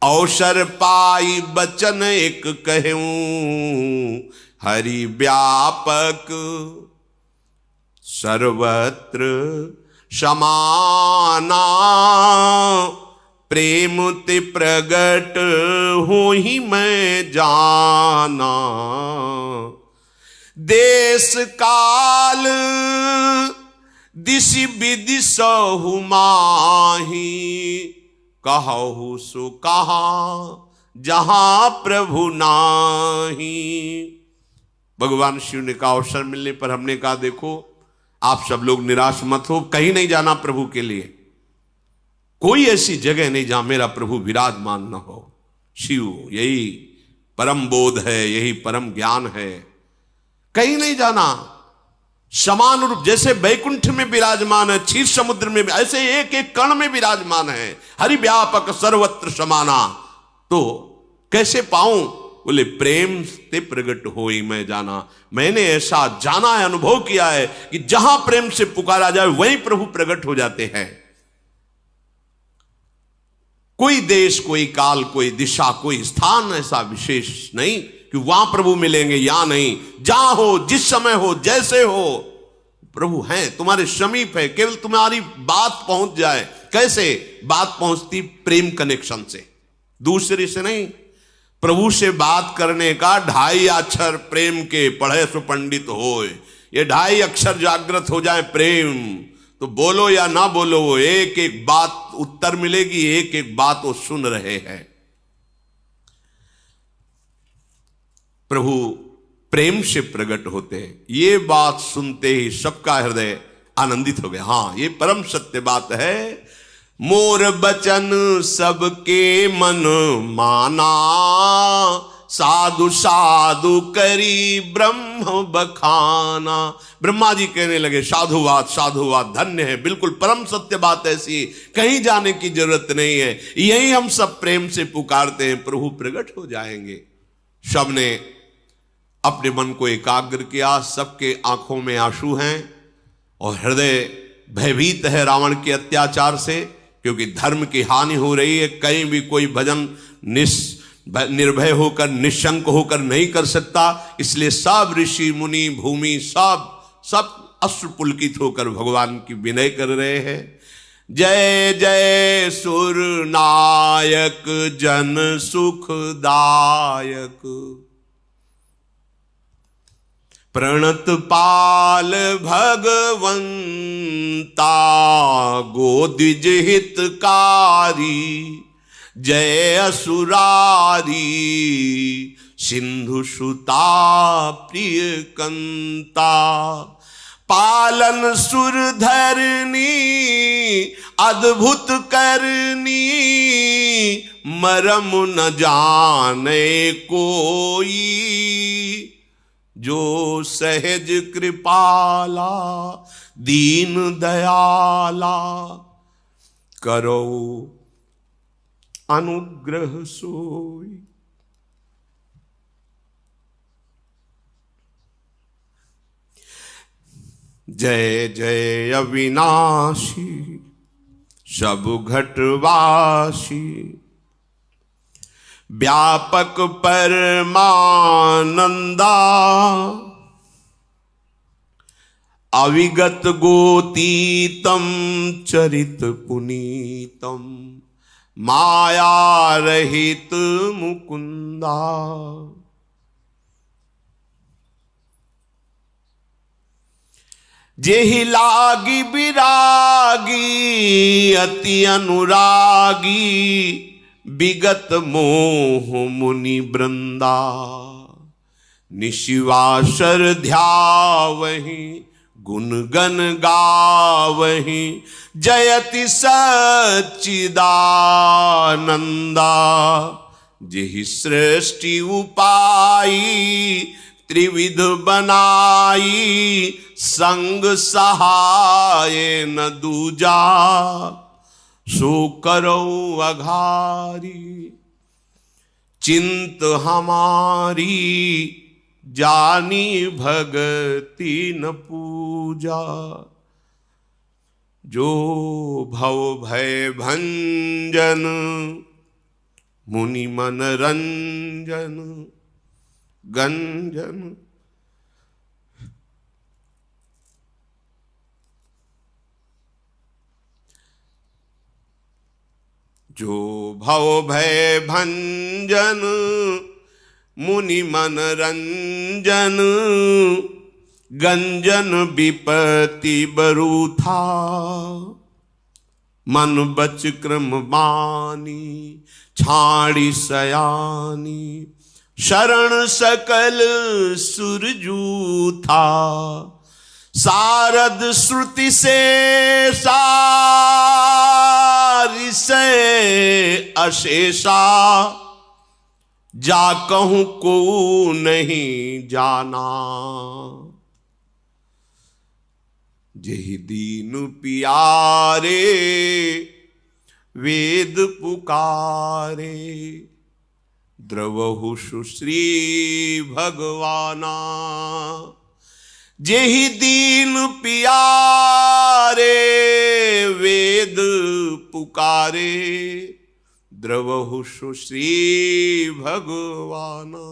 अवसर पाई बचन एक कहूं। हरि व्यापक सर्वत्र समाना, प्रेम ते प्रगट हो ही मैं जाना। देश काल दिशि विदिशहु माही, कहु सो कहा जहां प्रभु नाही। भगवान शिव ने कहा अवसर मिलने पर हमने कहा देखो आप सब लोग निराश मत हो, कहीं नहीं जाना प्रभु के लिए, कोई ऐसी जगह नहीं जहां मेरा प्रभु विराजमान न हो। शिव यही परम बोध है, यही परम ज्ञान है, कहीं नहीं जाना। समान रूप जैसे बैकुंठ में विराजमान है, क्षीर समुद्र में, ऐसे एक एक कण में विराजमान है। हरि व्यापक सर्वत्र समाना, तो कैसे पाऊं? बोले प्रेम से प्रगट होई मैं जाना। मैंने ऐसा जाना है, अनुभव किया है कि जहां प्रेम से पुकारा जाए वहीं प्रभु प्रकट हो जाते हैं। कोई देश, कोई काल, कोई दिशा, कोई स्थान ऐसा विशेष नहीं कि वहां प्रभु मिलेंगे या नहीं। जहां हो, जिस समय हो, जैसे हो, प्रभु हैं, तुम्हारे समीप है, केवल तुम्हारी बात पहुंच जाए। कैसे बात पहुंचती? प्रेम कनेक्शन से, दूसरे से नहीं। प्रभु से बात करने का 2.5 अक्षर प्रेम के पढ़े सो पंडित होए, ये 2.5 अक्षर जागृत हो जाए प्रेम, तो बोलो या ना बोलो वो एक एक बात उत्तर मिलेगी, एक एक बात वो सुन रहे हैं। प्रभु प्रेम से प्रकट होते हैं। ये बात सुनते ही सबका हृदय आनंदित हो गया। हां, ये परम सत्य बात है। मोर बचन सबके मन माना, साधु साधु करी ब्रह्म बखाना। ब्रह्मा जी कहने लगे साधुवाद साधुवाद, धन्य है, बिल्कुल परम सत्य बात ऐसी, कहीं जाने की जरूरत नहीं है, यही हम सब प्रेम से पुकारते हैं, प्रभु प्रकट हो जाएंगे। सबने अपने मन को एकाग्र किया। सबके आंखों में आंसू हैं और हृदय भयभीत है रावण के अत्याचार से, क्योंकि धर्म की हानि हो रही है। कहीं भी कोई भजन निर्भय होकर, निशंक होकर नहीं कर सकता। इसलिए सब ऋषि मुनि भूमि सब अश्रु पुलकित होकर भगवान की विनय कर रहे हैं। जय जय सुर नायक जन सुखदायक, प्रणत पाल भगवंता गोदिज हितकारी। जय असुरारी सिंधु सुता प्रिय कंता, पालन सुर धरनी अद्भुत करनी। मरम न जाने कोई जो सहज कृपाला, दीन दयाला करो अनुग्रह सोई। जय जय अविनाशी सब घटवासी, व्यापक परमानंदा। अविगत गोतीतम चरित पुनीतम, माया रहित मुकुंदा। जेहि लागी विरागी अति अनुरागी, विगत मोह मुनि वृंदा। निशिवासर ध्यावहि गुण गण गावहि, जयति सच्चिदानंदा। जेहि सृष्टि उपाई त्रिविध बनाई, संग सहाय न दूजा। सो करो अघारी चिंत हमारी, जानी भगति न पूजा। जो भव भय भंजन मुनि मन रंजन गंजन। जो भव भय भंजन मुनि मन रंजन, गंजन विपत्ति बरूथा। मन बच क्रम बानी छाड़ी सयानी, शरण सकल सुरजूथा। सारद श्रुति से सारि से अशेषा, जा कहूं को नहीं जाना। जेहि दीन पियारे वेद पुकारे, द्रवहु सुश्री भगवाना। जेहि दीन पियारे वेद पुकारे, द्रवहु सुश्री भगवाना।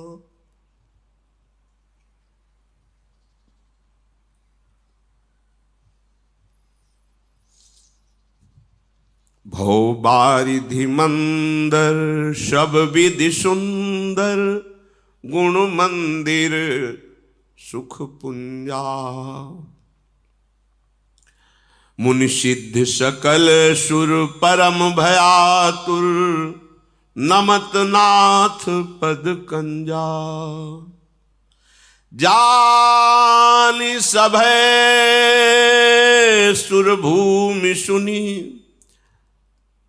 भव बारिधि मंदर सब विधि सुंदर, गुण मंदिर सुख पुंजा। मुनि सिद्ध सकल सुर परम भयातुर, नमत नाथ पद कंजा। जानि सभय सुर भूमि सुनी,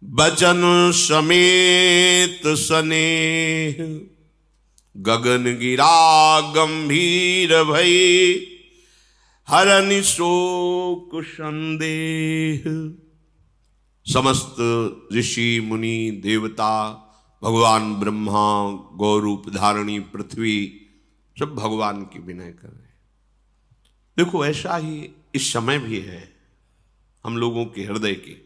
बचन समेत स्नेह। गगन गिरा गंभीर भई, हरनि शोक संदेह। समस्त ऋषि मुनि देवता, भगवान ब्रह्मा, गौरूप धारणी पृथ्वी, सब भगवान की विनय कर रहे हैं। देखो ऐसा ही इस समय भी है, हम लोगों के हृदय के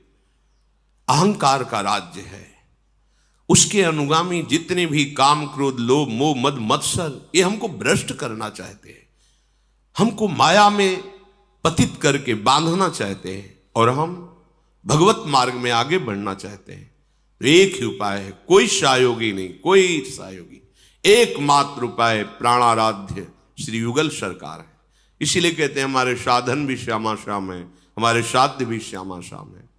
अहंकार का राज्य है। उसके अनुगामी जितने भी काम, क्रोध, लोभ, मोह, मद, मत्सर, ये हमको भ्रष्ट करना चाहते हैं, हमको माया में पतित करके बांधना चाहते हैं, और हम भगवत मार्ग में आगे बढ़ना चाहते हैं। तो एक ही उपाय है, कोई सहयोगी नहीं, कोई सहयोगी, एकमात्र उपाय प्राणाराध्य श्री युगल सरकार है। इसीलिए कहते हैं हमारे साधन भी श्यामा श्याम है, हमारे साध्य भी श्यामा श्याम है।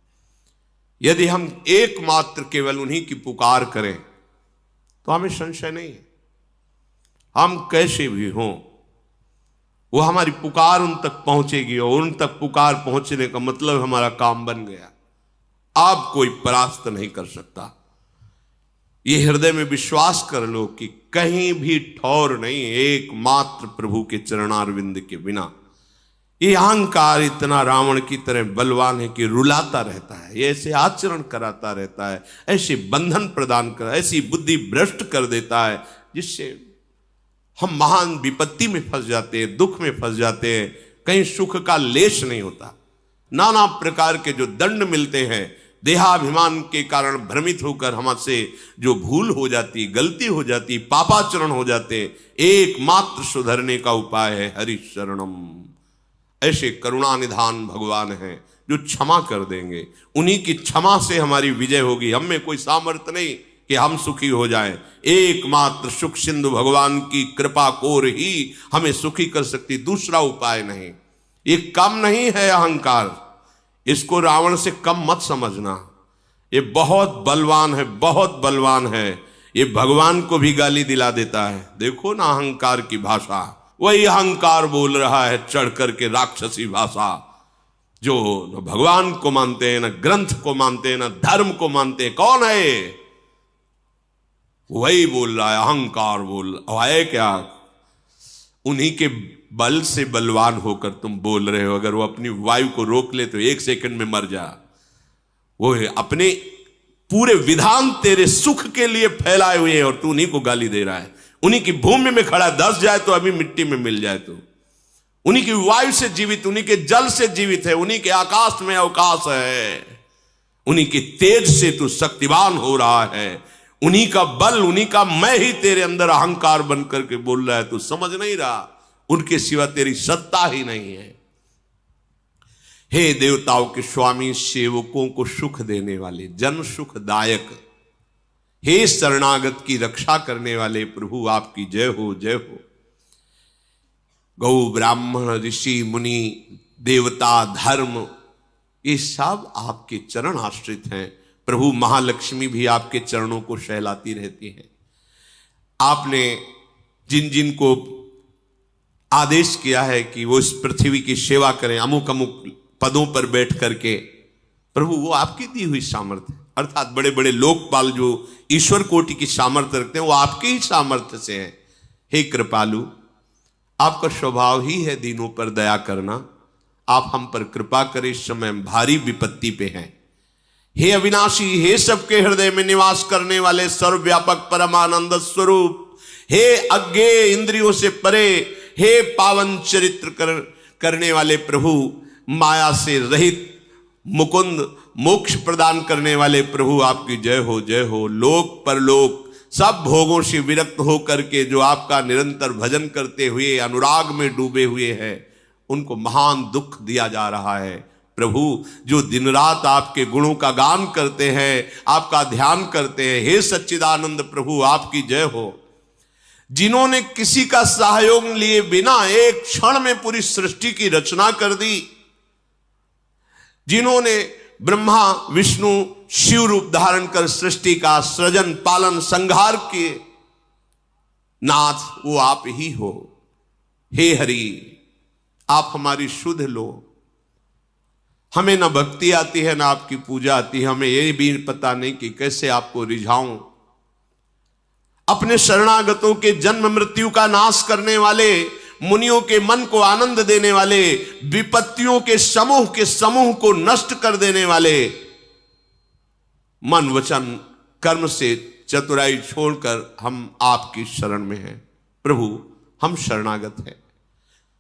यदि हम एकमात्र केवल उन्हीं की पुकार करें तो हमें संशय नहीं है, हम कैसे भी हों वो हमारी पुकार उन तक पहुंचेगी, और उन तक पुकार पहुंचने का मतलब हमारा काम बन गया। आप कोई परास्त नहीं कर सकता। ये हृदय में विश्वास कर लो कि कहीं भी ठौर नहीं, एकमात्र प्रभु के चरणारविंद के बिना। ये अहंकार इतना रावण की तरह बलवान है कि रुलाता रहता है, ये ऐसे आचरण कराता रहता है, ऐसे बंधन प्रदान कर, ऐसी बुद्धि भ्रष्ट कर देता है, जिससे हम महान विपत्ति में फंस जाते हैं, दुख में फंस जाते हैं, कहीं सुख का लेश नहीं होता। नाना प्रकार के जो दंड मिलते हैं, देहाभिमान के कारण भ्रमित होकर हमसे जो भूल हो जाती, गलती हो जाती, पापाचरण हो जाते, एकमात्र सुधरने का उपाय है हरि शरणम। ऐसे करुणा निधान भगवान हैं जो क्षमा कर देंगे, उन्हीं की क्षमा से हमारी विजय होगी। हम में कोई सामर्थ्य नहीं कि हम सुखी हो जाएं, एकमात्र सुख सिंधु भगवान की कृपा कोर ही हमें सुखी कर सकती, दूसरा उपाय नहीं। ये कम नहीं है अहंकार, इसको रावण से कम मत समझना। ये बहुत बलवान है, बहुत बलवान है। ये भगवान को भी गाली दिला देता है। देखो ना अहंकार की भाषा, वही अहंकार बोल रहा है चढ़ करके राक्षसी भाषा, जो न भगवान को मानते हैं, न ग्रंथ को मानते हैं, न धर्म को मानते हैं। कौन है? वही बोल रहा है, अहंकार बोल रहा है। क्या उन्हीं के बल से बलवान होकर तुम बोल रहे हो? अगर वो अपनी वायु को रोक ले तो 1 सेकंड में मर जा। वो है अपने पूरे विधान तेरे सुख के लिए फैलाए हुए हैं और तू उन्हीं को गाली दे रहा है। उन्हीं की भूमि में खड़ा, दस जाए तो अभी मिट्टी में मिल जाए। तो उन्हीं की वायु से जीवित, उन्हीं के जल से जीवित है, उन्हीं के आकाश में अवकाश है, उन्हीं के तेज से तू शक्तिवान हो रहा है, उन्हीं का बल, उन्हीं का मैं ही तेरे अंदर अहंकार बन करके बोल रहा है। तू समझ नहीं रहा, उनके सिवा तेरी सत्ता ही नहीं है। हे देवताओं के स्वामी, सेवकों को सुख देने वाले, जन सुखदायक, हे शरणागत की रक्षा करने वाले प्रभु, आपकी जय हो, जय हो। गौ ब्राह्मण ऋषि मुनि देवता धर्म, ये सब आपके चरण आश्रित हैं प्रभु। महालक्ष्मी भी आपके चरणों को सहलाती रहती हैं। आपने जिन जिन को आदेश किया है कि वो इस पृथ्वी की सेवा करें, अमुक अमुक पदों पर बैठ करके, प्रभु वो आपकी दी हुई सामर्थ्य, अर्थात बड़े बड़े लोकपाल जो ईश्वर कोटि की सामर्थ्य रखते हैं, वो आपके ही सामर्थ्य से है। हे कृपालु, आपका स्वभाव ही है दीनों पर दया करना। आप हम पर कृपा करें, इस समय हम भारी विपत्ति पे हैं। हे अविनाशी, हे सबके हृदय में निवास करने वाले सर्वव्यापक परमानंद स्वरूप, हे अज्ञेय इंद्रियों से परे, हे पावन चरित्र करने वाले प्रभु, माया से रहित मुकुंद, मोक्ष प्रदान करने वाले प्रभु, आपकी जय हो, जय हो। लोक परलोक सब भोगों से विरक्त होकर के जो आपका निरंतर भजन करते हुए अनुराग में डूबे हुए हैं, उनको महान दुख दिया जा रहा है। प्रभु जो दिन रात आपके गुणों का गान करते हैं, आपका ध्यान करते हैं, हे सच्चिदानंद प्रभु, आपकी जय हो। जिन्होंने किसी का सहयोग लिए बिना एक क्षण में पूरी सृष्टि की रचना कर दी, जिन्होंने ब्रह्मा विष्णु शिव रूप धारण कर सृष्टि का सृजन पालन संहार किए, नाथ वो आप ही हो। हे हरि, आप हमारी सुध लो। हमें ना भक्ति आती है, ना आपकी पूजा आती है, हमें ये भी पता नहीं कि कैसे आपको रिझाऊं। अपने शरणागतों के जन्म मृत्यु का नाश करने वाले, मुनियों के मन को आनंद देने वाले, विपत्तियों के समूह को नष्ट कर देने वाले, मन वचन कर्म से चतुराई छोड़कर हम आपकी शरण में हैं। प्रभु हम शरणागत हैं।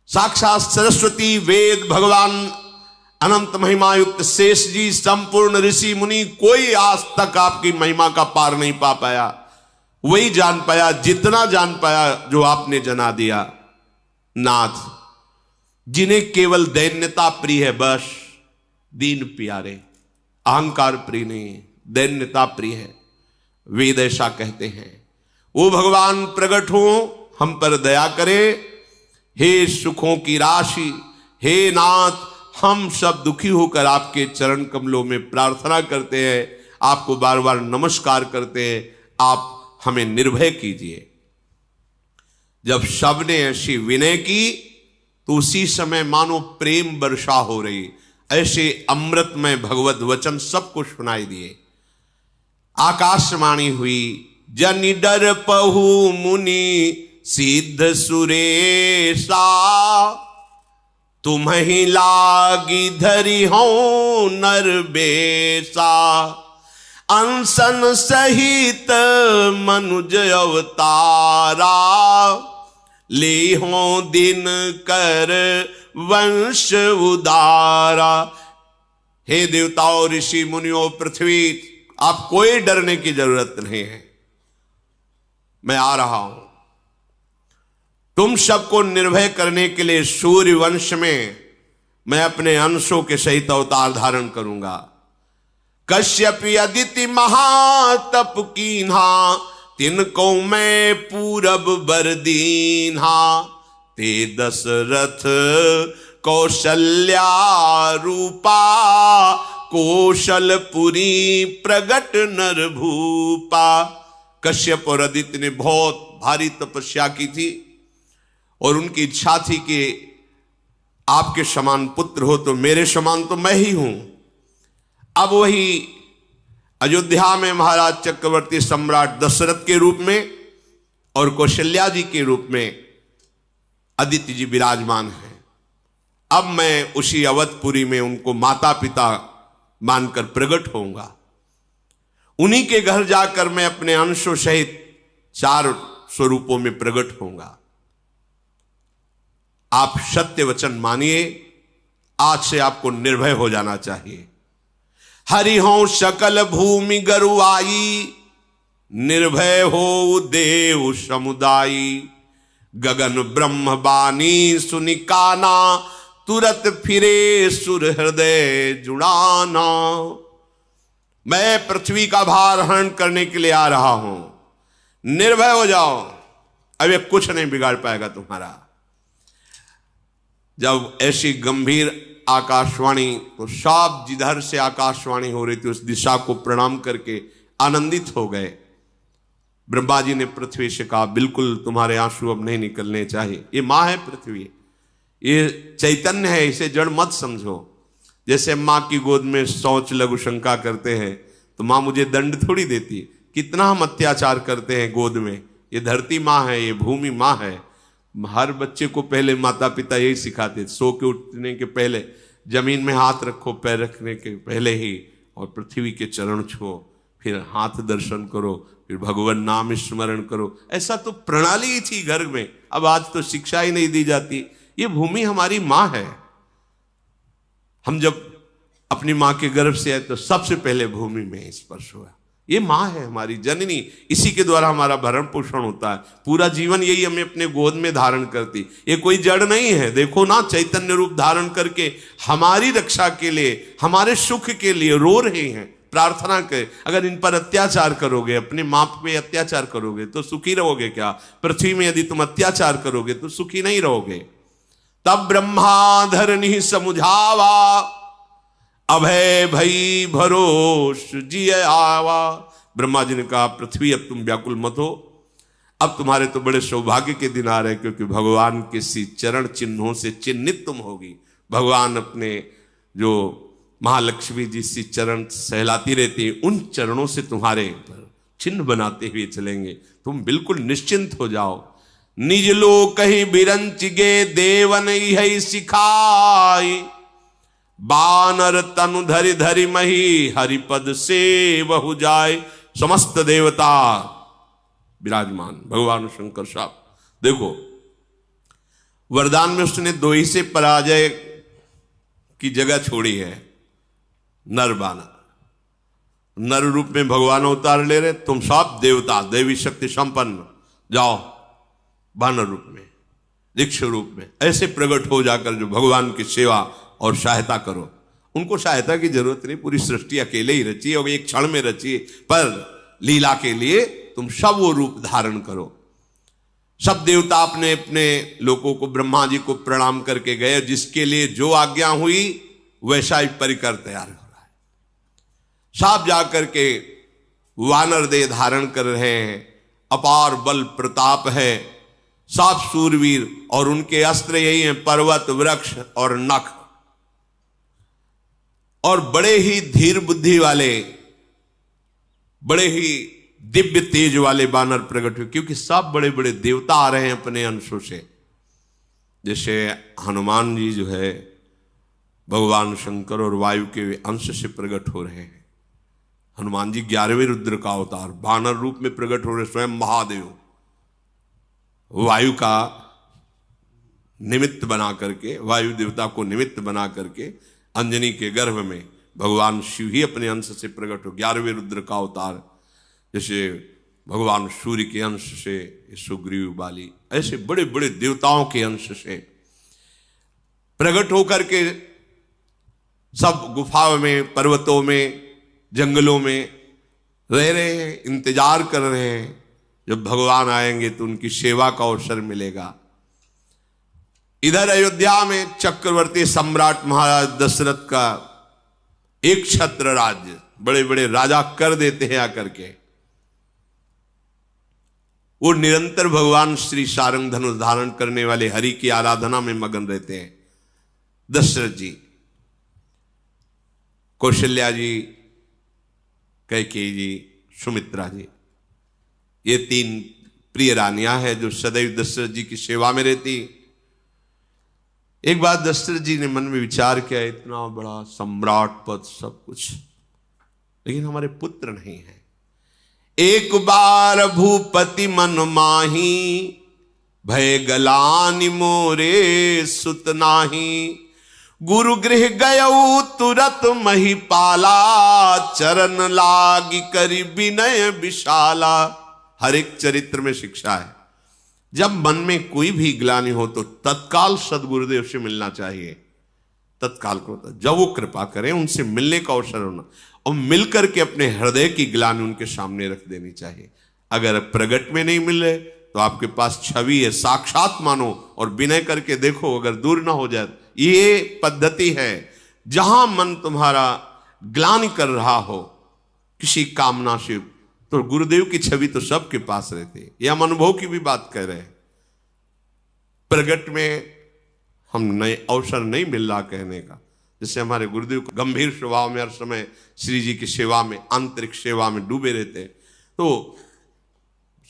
साक्षात सरस्वती, वेद, भगवान, अनंत महिमा युक्त शेष जी, संपूर्ण ऋषि मुनि, कोई आज तक आपकी महिमा का पार नहीं पा पाया। वही जान पाया, जितना जान पाया जो आपने जना दिया। नाथ, जिन्हें केवल दैन्यता प्रिय है, बस दीन प्यारे, अहंकार प्रिय नहीं, दैन्यता प्रिय है। वेद ऐसा कहते हैं। वो भगवान प्रकट हो, हम पर दया करे। हे सुखों की राशि, हे नाथ, हम सब दुखी होकर आपके चरण कमलों में प्रार्थना करते हैं, आपको बार बार नमस्कार करते हैं, आप हमें निर्भय कीजिए। जब सबने ऐसी विनय की तो उसी समय मानो प्रेम वर्षा हो रही, ऐसे अमृतमय भगवत वचन सबको सुनाई दिए। आकाशवाणी हुई, जन डर पहु मुनि सिद्ध सुरेशा, तुम्हि लागी धरि हो नर बेसा, अनशन सहित मनुज अवतारा, ले हो दिन कर वंश उदारा। हे देवताओं, ऋषि मुनियों, पृथ्वी, आप कोई डरने की जरूरत नहीं है, मैं आ रहा हूं। तुम सबको निर्भय करने के लिए सूर्य वंश में मैं अपने अंशों के सहित अवतार धारण करूंगा। कश्यप अदिति महातप कीन्हा, तिनको मैं पूरब बर दीन्हा, ते दशरथ कौशल्या रूपा, कौशलपुरी प्रगट नर भूपा। कश्यप और अदिति ने बहुत भारी तपस्या की थी और उनकी इच्छा थी कि आपके समान पुत्र हो तो मेरे समान तो मैं ही हूं। अब वही अयोध्या में महाराज चक्रवर्ती सम्राट दशरथ के रूप में और कौशल्या जी के रूप में अदिति जी विराजमान हैं। अब मैं उसी अवधपुरी में उनको माता पिता मानकर प्रकट होऊंगा। उन्हीं के घर जाकर मैं अपने अंशों सहित 4 स्वरूपों में प्रकट होऊंगा। आप सत्य वचन मानिए, आज से आपको निर्भय हो जाना चाहिए। हरि हो सकल भूमि गरुआई, निर्भय हो देव समुदायी, गगन ब्रह्म बानी सुनिकाना, तुरत फिरे सुर हृदय जुड़ाना। मैं पृथ्वी का भार हरण करने के लिए आ रहा हूं, निर्भय हो जाओ, अब ये कुछ नहीं बिगाड़ पाएगा तुम्हारा। जब ऐसी गंभीर आकाशवाणी, तो सब जिधर से आकाशवाणी हो रही थी उस दिशा को प्रणाम करके आनंदित हो गए। ब्रह्मा जी ने पृथ्वी से कहा, बिल्कुल तुम्हारे आंसू अब नहीं निकलने चाहिए। ये माँ है पृथ्वी, ये चैतन्य है, इसे जड़ मत समझो। जैसे माँ की गोद में शौच लघु शंका करते हैं तो माँ मुझे दंड थोड़ी देती। कितना हम अत्याचार करते हैं गोद में। ये धरती माँ है, ये भूमि माँ है। हर बच्चे को पहले माता पिता यही सिखाते, सो के उठने के पहले जमीन में हाथ रखो, पैर रखने के पहले ही, और पृथ्वी के चरण छुओ, फिर हाथ दर्शन करो, फिर भगवान नाम स्मरण करो। ऐसा तो प्रणाली ही थी घर में। अब आज तो शिक्षा ही नहीं दी जाती। ये भूमि हमारी माँ है। हम जब अपनी माँ के गर्भ से आए तो सबसे पहले भूमि में स्पर्श हुआ। ये माँ है हमारी, जननी। इसी के द्वारा हमारा भरण पोषण होता है। पूरा जीवन यही हमें अपने गोद में धारण करती। ये कोई जड़ नहीं है। देखो ना, चैतन्य रूप धारण करके हमारी रक्षा के लिए, हमारे सुख के लिए रो रहे हैं। प्रार्थना करें, अगर इन पर अत्याचार करोगे, अपने माँ पे अत्याचार करोगे तो सुखी रहोगे क्या? पृथ्वी में यदि तुम अत्याचार करोगे तो सुखी नहीं रहोगे। तब ब्रह्मा धरनी समुझावा, अभय भई भरोस जिय आवा। ब्रह्मा जी ने कहा, पृथ्वी अब तुम व्याकुल मत हो, अब तुम्हारे तो बड़े सौभाग्य के दिन आ रहे, क्योंकि भगवान के सी चरण चिन्हों से चिन्हित तुम होगी। भगवान अपने जो महालक्ष्मी जी सी चरण सहलाती रहती है, उन चरणों से तुम्हारे चिन्ह बनाते हुए चलेंगे। तुम बिल्कुल निश्चिंत हो जाओ। निज लोक कही बिरंच गे देवन है सिखाई, बानर तनु धरि धरि मही हरिपद से बहु जाए। समस्त देवता विराजमान, भगवान शंकर साहब देखो, वरदान में उसने दो ही से पराजय की जगह छोड़ी है, नर बानर। नर रूप में भगवान अवतार ले रहे, तुम सब देवता देवी शक्ति संपन्न जाओ बानर रूप में, रिक्ष रूप में ऐसे प्रकट हो जाकर जो भगवान की सेवा और सहायता करो। उनको सहायता की जरूरत नहीं, पूरी सृष्टि अकेले ही रची है और एक क्षण में रची है, पर लीला के लिए तुम सब वो रूप धारण करो। सब देवता अपने अपने लोगों को ब्रह्मा जी को प्रणाम करके गए, जिसके लिए जो आज्ञा हुई वैसा ही परिकर तैयार हो रहा है। सब जाकर के वानर देह धारण कर रहे हैं, अपार बल प्रताप है, सब सूरवीर, और उनके अस्त्र यही हैं पर्वत वृक्ष और नख। और बड़े ही धीर बुद्धि वाले, बड़े ही दिव्य तेज वाले बानर प्रकट हुए, क्योंकि सब बड़े बड़े देवता आ रहे हैं अपने अंशों से। जैसे हनुमान जी जो है भगवान शंकर और वायु के अंश से प्रकट हो रहे हैं। हनुमान जी 11वें रुद्र का अवतार बानर रूप में प्रकट हो रहे, स्वयं महादेव वायु का निमित्त बना करके, वायु देवता को निमित्त बना करके अंजनी के गर्भ में भगवान शिव ही अपने अंश से प्रकट हो, 11वें रुद्र का अवतार। जैसे भगवान सूर्य के अंश से सुग्रीव बाली, ऐसे बड़े बड़े देवताओं के अंश से प्रकट होकर के सब गुफाओं में, पर्वतों में, जंगलों में रह रहे हैं, इंतजार कर रहे हैं जब भगवान आएंगे तो उनकी सेवा का अवसर मिलेगा। इधर अयोध्या में चक्रवर्ती सम्राट महाराज दशरथ का एक छत्र राज्य, बड़े बड़े राजा कर देते हैं आकर के, वो निरंतर भगवान श्री सारंग धनुष धारण करने वाले हरि की आराधना में मगन रहते हैं। दशरथ जी, कौशल्या जी, कैकेयी जी, सुमित्रा जी, ये तीन प्रिय रानियां हैं जो सदैव दशरथ जी की सेवा में रहती। एक बार दशरथ जी ने मन में विचार किया, इतना बड़ा सम्राट पद सब कुछ, लेकिन हमारे पुत्र नहीं है। एक बार भूपति मन माही, भय गलानि मोरे सुत नाही। गुरु गृह गयऊ तुरत महिपाला, चरण लागी करी विनय विशाला। हर एक चरित्र में शिक्षा है, जब मन में कोई भी ग्लानि हो तो तत्काल सदगुरुदेव से मिलना चाहिए। तत्काल को जब वो कृपा करें उनसे मिलने का अवसर होना, और मिलकर के अपने हृदय की ग्लानि उनके सामने रख देनी चाहिए। अगर प्रगट में नहीं मिले तो आपके पास छवि है, साक्षात मानो और विनय करके देखो, अगर दूर ना हो जाए। ये पद्धति है, जहां मन तुम्हारा ग्लानि कर रहा हो किसी कामना से, तो गुरुदेव की छवि तो सबके पास रहती है। यह हम अनुभव की भी बात कह रहे हैं। प्रगट में हम नए अवसर नहीं मिल रहा कहने का, जैसे हमारे गुरुदेव को गंभीर स्वभाव में हर समय श्री जी की सेवा में, आंतरिक सेवा में डूबे रहते हैं, तो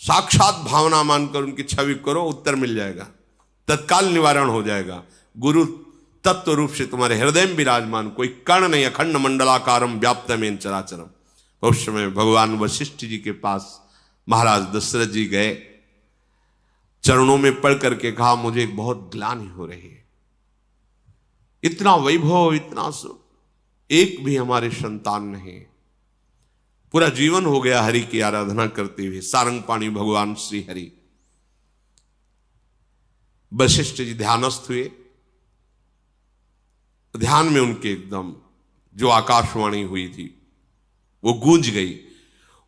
साक्षात भावना मानकर उनकी छवि करो, उत्तर मिल जाएगा, तत्काल निवारण हो जाएगा। गुरु तत्व रूप से तुम्हारे हृदय में विराजमान, कोई कर्ण नहीं, अखंड मंडलाकारम व्याप्तमेन चराचरम। उस समय भगवान वशिष्ठ जी के पास महाराज दशरथ जी गए, चरणों में पड़ करके कहा, मुझे बहुत ग्लानि हो रही है, इतना वैभव, इतना सुख, एक भी हमारे संतान नहीं। पूरा जीवन हो गया हरि की आराधना करते हुए, सारंगपाणी भगवान श्री हरि। वशिष्ठ जी ध्यानस्थ हुए, ध्यान में उनके एकदम जो आकाशवाणी हुई थी वो गूंज गई।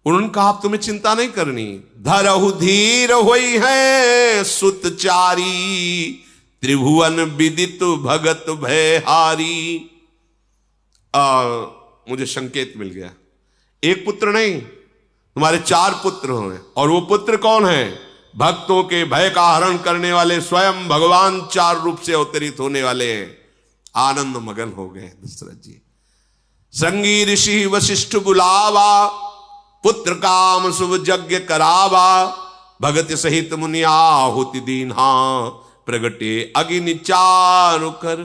उन्होंने कहा, आप तुम्हें चिंता नहीं करनी, धरहु धीर होई है सुतचारी, त्रिभुवन विदित भगत भयहारी। मुझे संकेत मिल गया, एक पुत्र नहीं, तुम्हारे 4 पुत्र होंगे, और वो पुत्र कौन है? भक्तों के भय का हरण करने वाले स्वयं भगवान 4 रूप से अवतरित होने वाले हैं। आनंद मगन हो गए दशरथ जी। संगी ऋषि वशिष्ठ बुलावा, पुत्र काम शुभ यज्ञ करावा, भगत सहित मुनि आहुति दीन्हा, प्रगटे अग्नि चारु कर।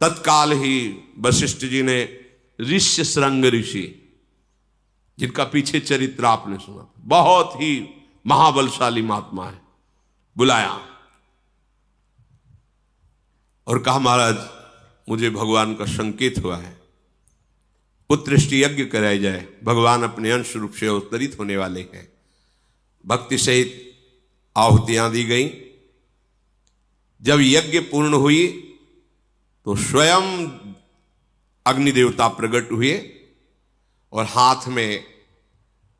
तत्काल ही वशिष्ठ जी ने ऋष्य श्रृंग ऋषि, जिनका पीछे चरित्र आपने सुना, बहुत ही महाबलशाली महात्मा है, बुलाया। और कहा महाराज मुझे भगवान का संकेत हुआ है, पुत्रष्टि यज्ञ कराया जाए, भगवान अपने अंश रूप से अवतरित होने वाले हैं। भक्ति सहित आहुतियां दी गई। जब यज्ञ पूर्ण हुई तो स्वयं अग्निदेवता प्रकट हुए और हाथ में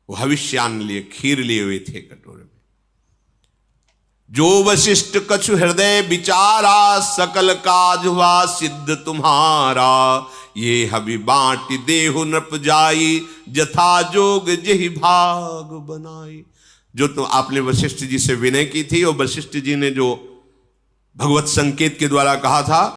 वो हविष्यान्न लिए, खीर लिए हुए थे कटोरे में। जो वशिष्ठ कछु हृदय विचारा, सकल काज हुआ सिद्ध तुम्हारा। ये हवि बांट देहु नृप जाई, जथा जोग जेहि भाग बनाई। जो तो आपने वशिष्ठ जी से विनय की थी और वशिष्ठ जी ने जो भगवत संकेत के द्वारा कहा था,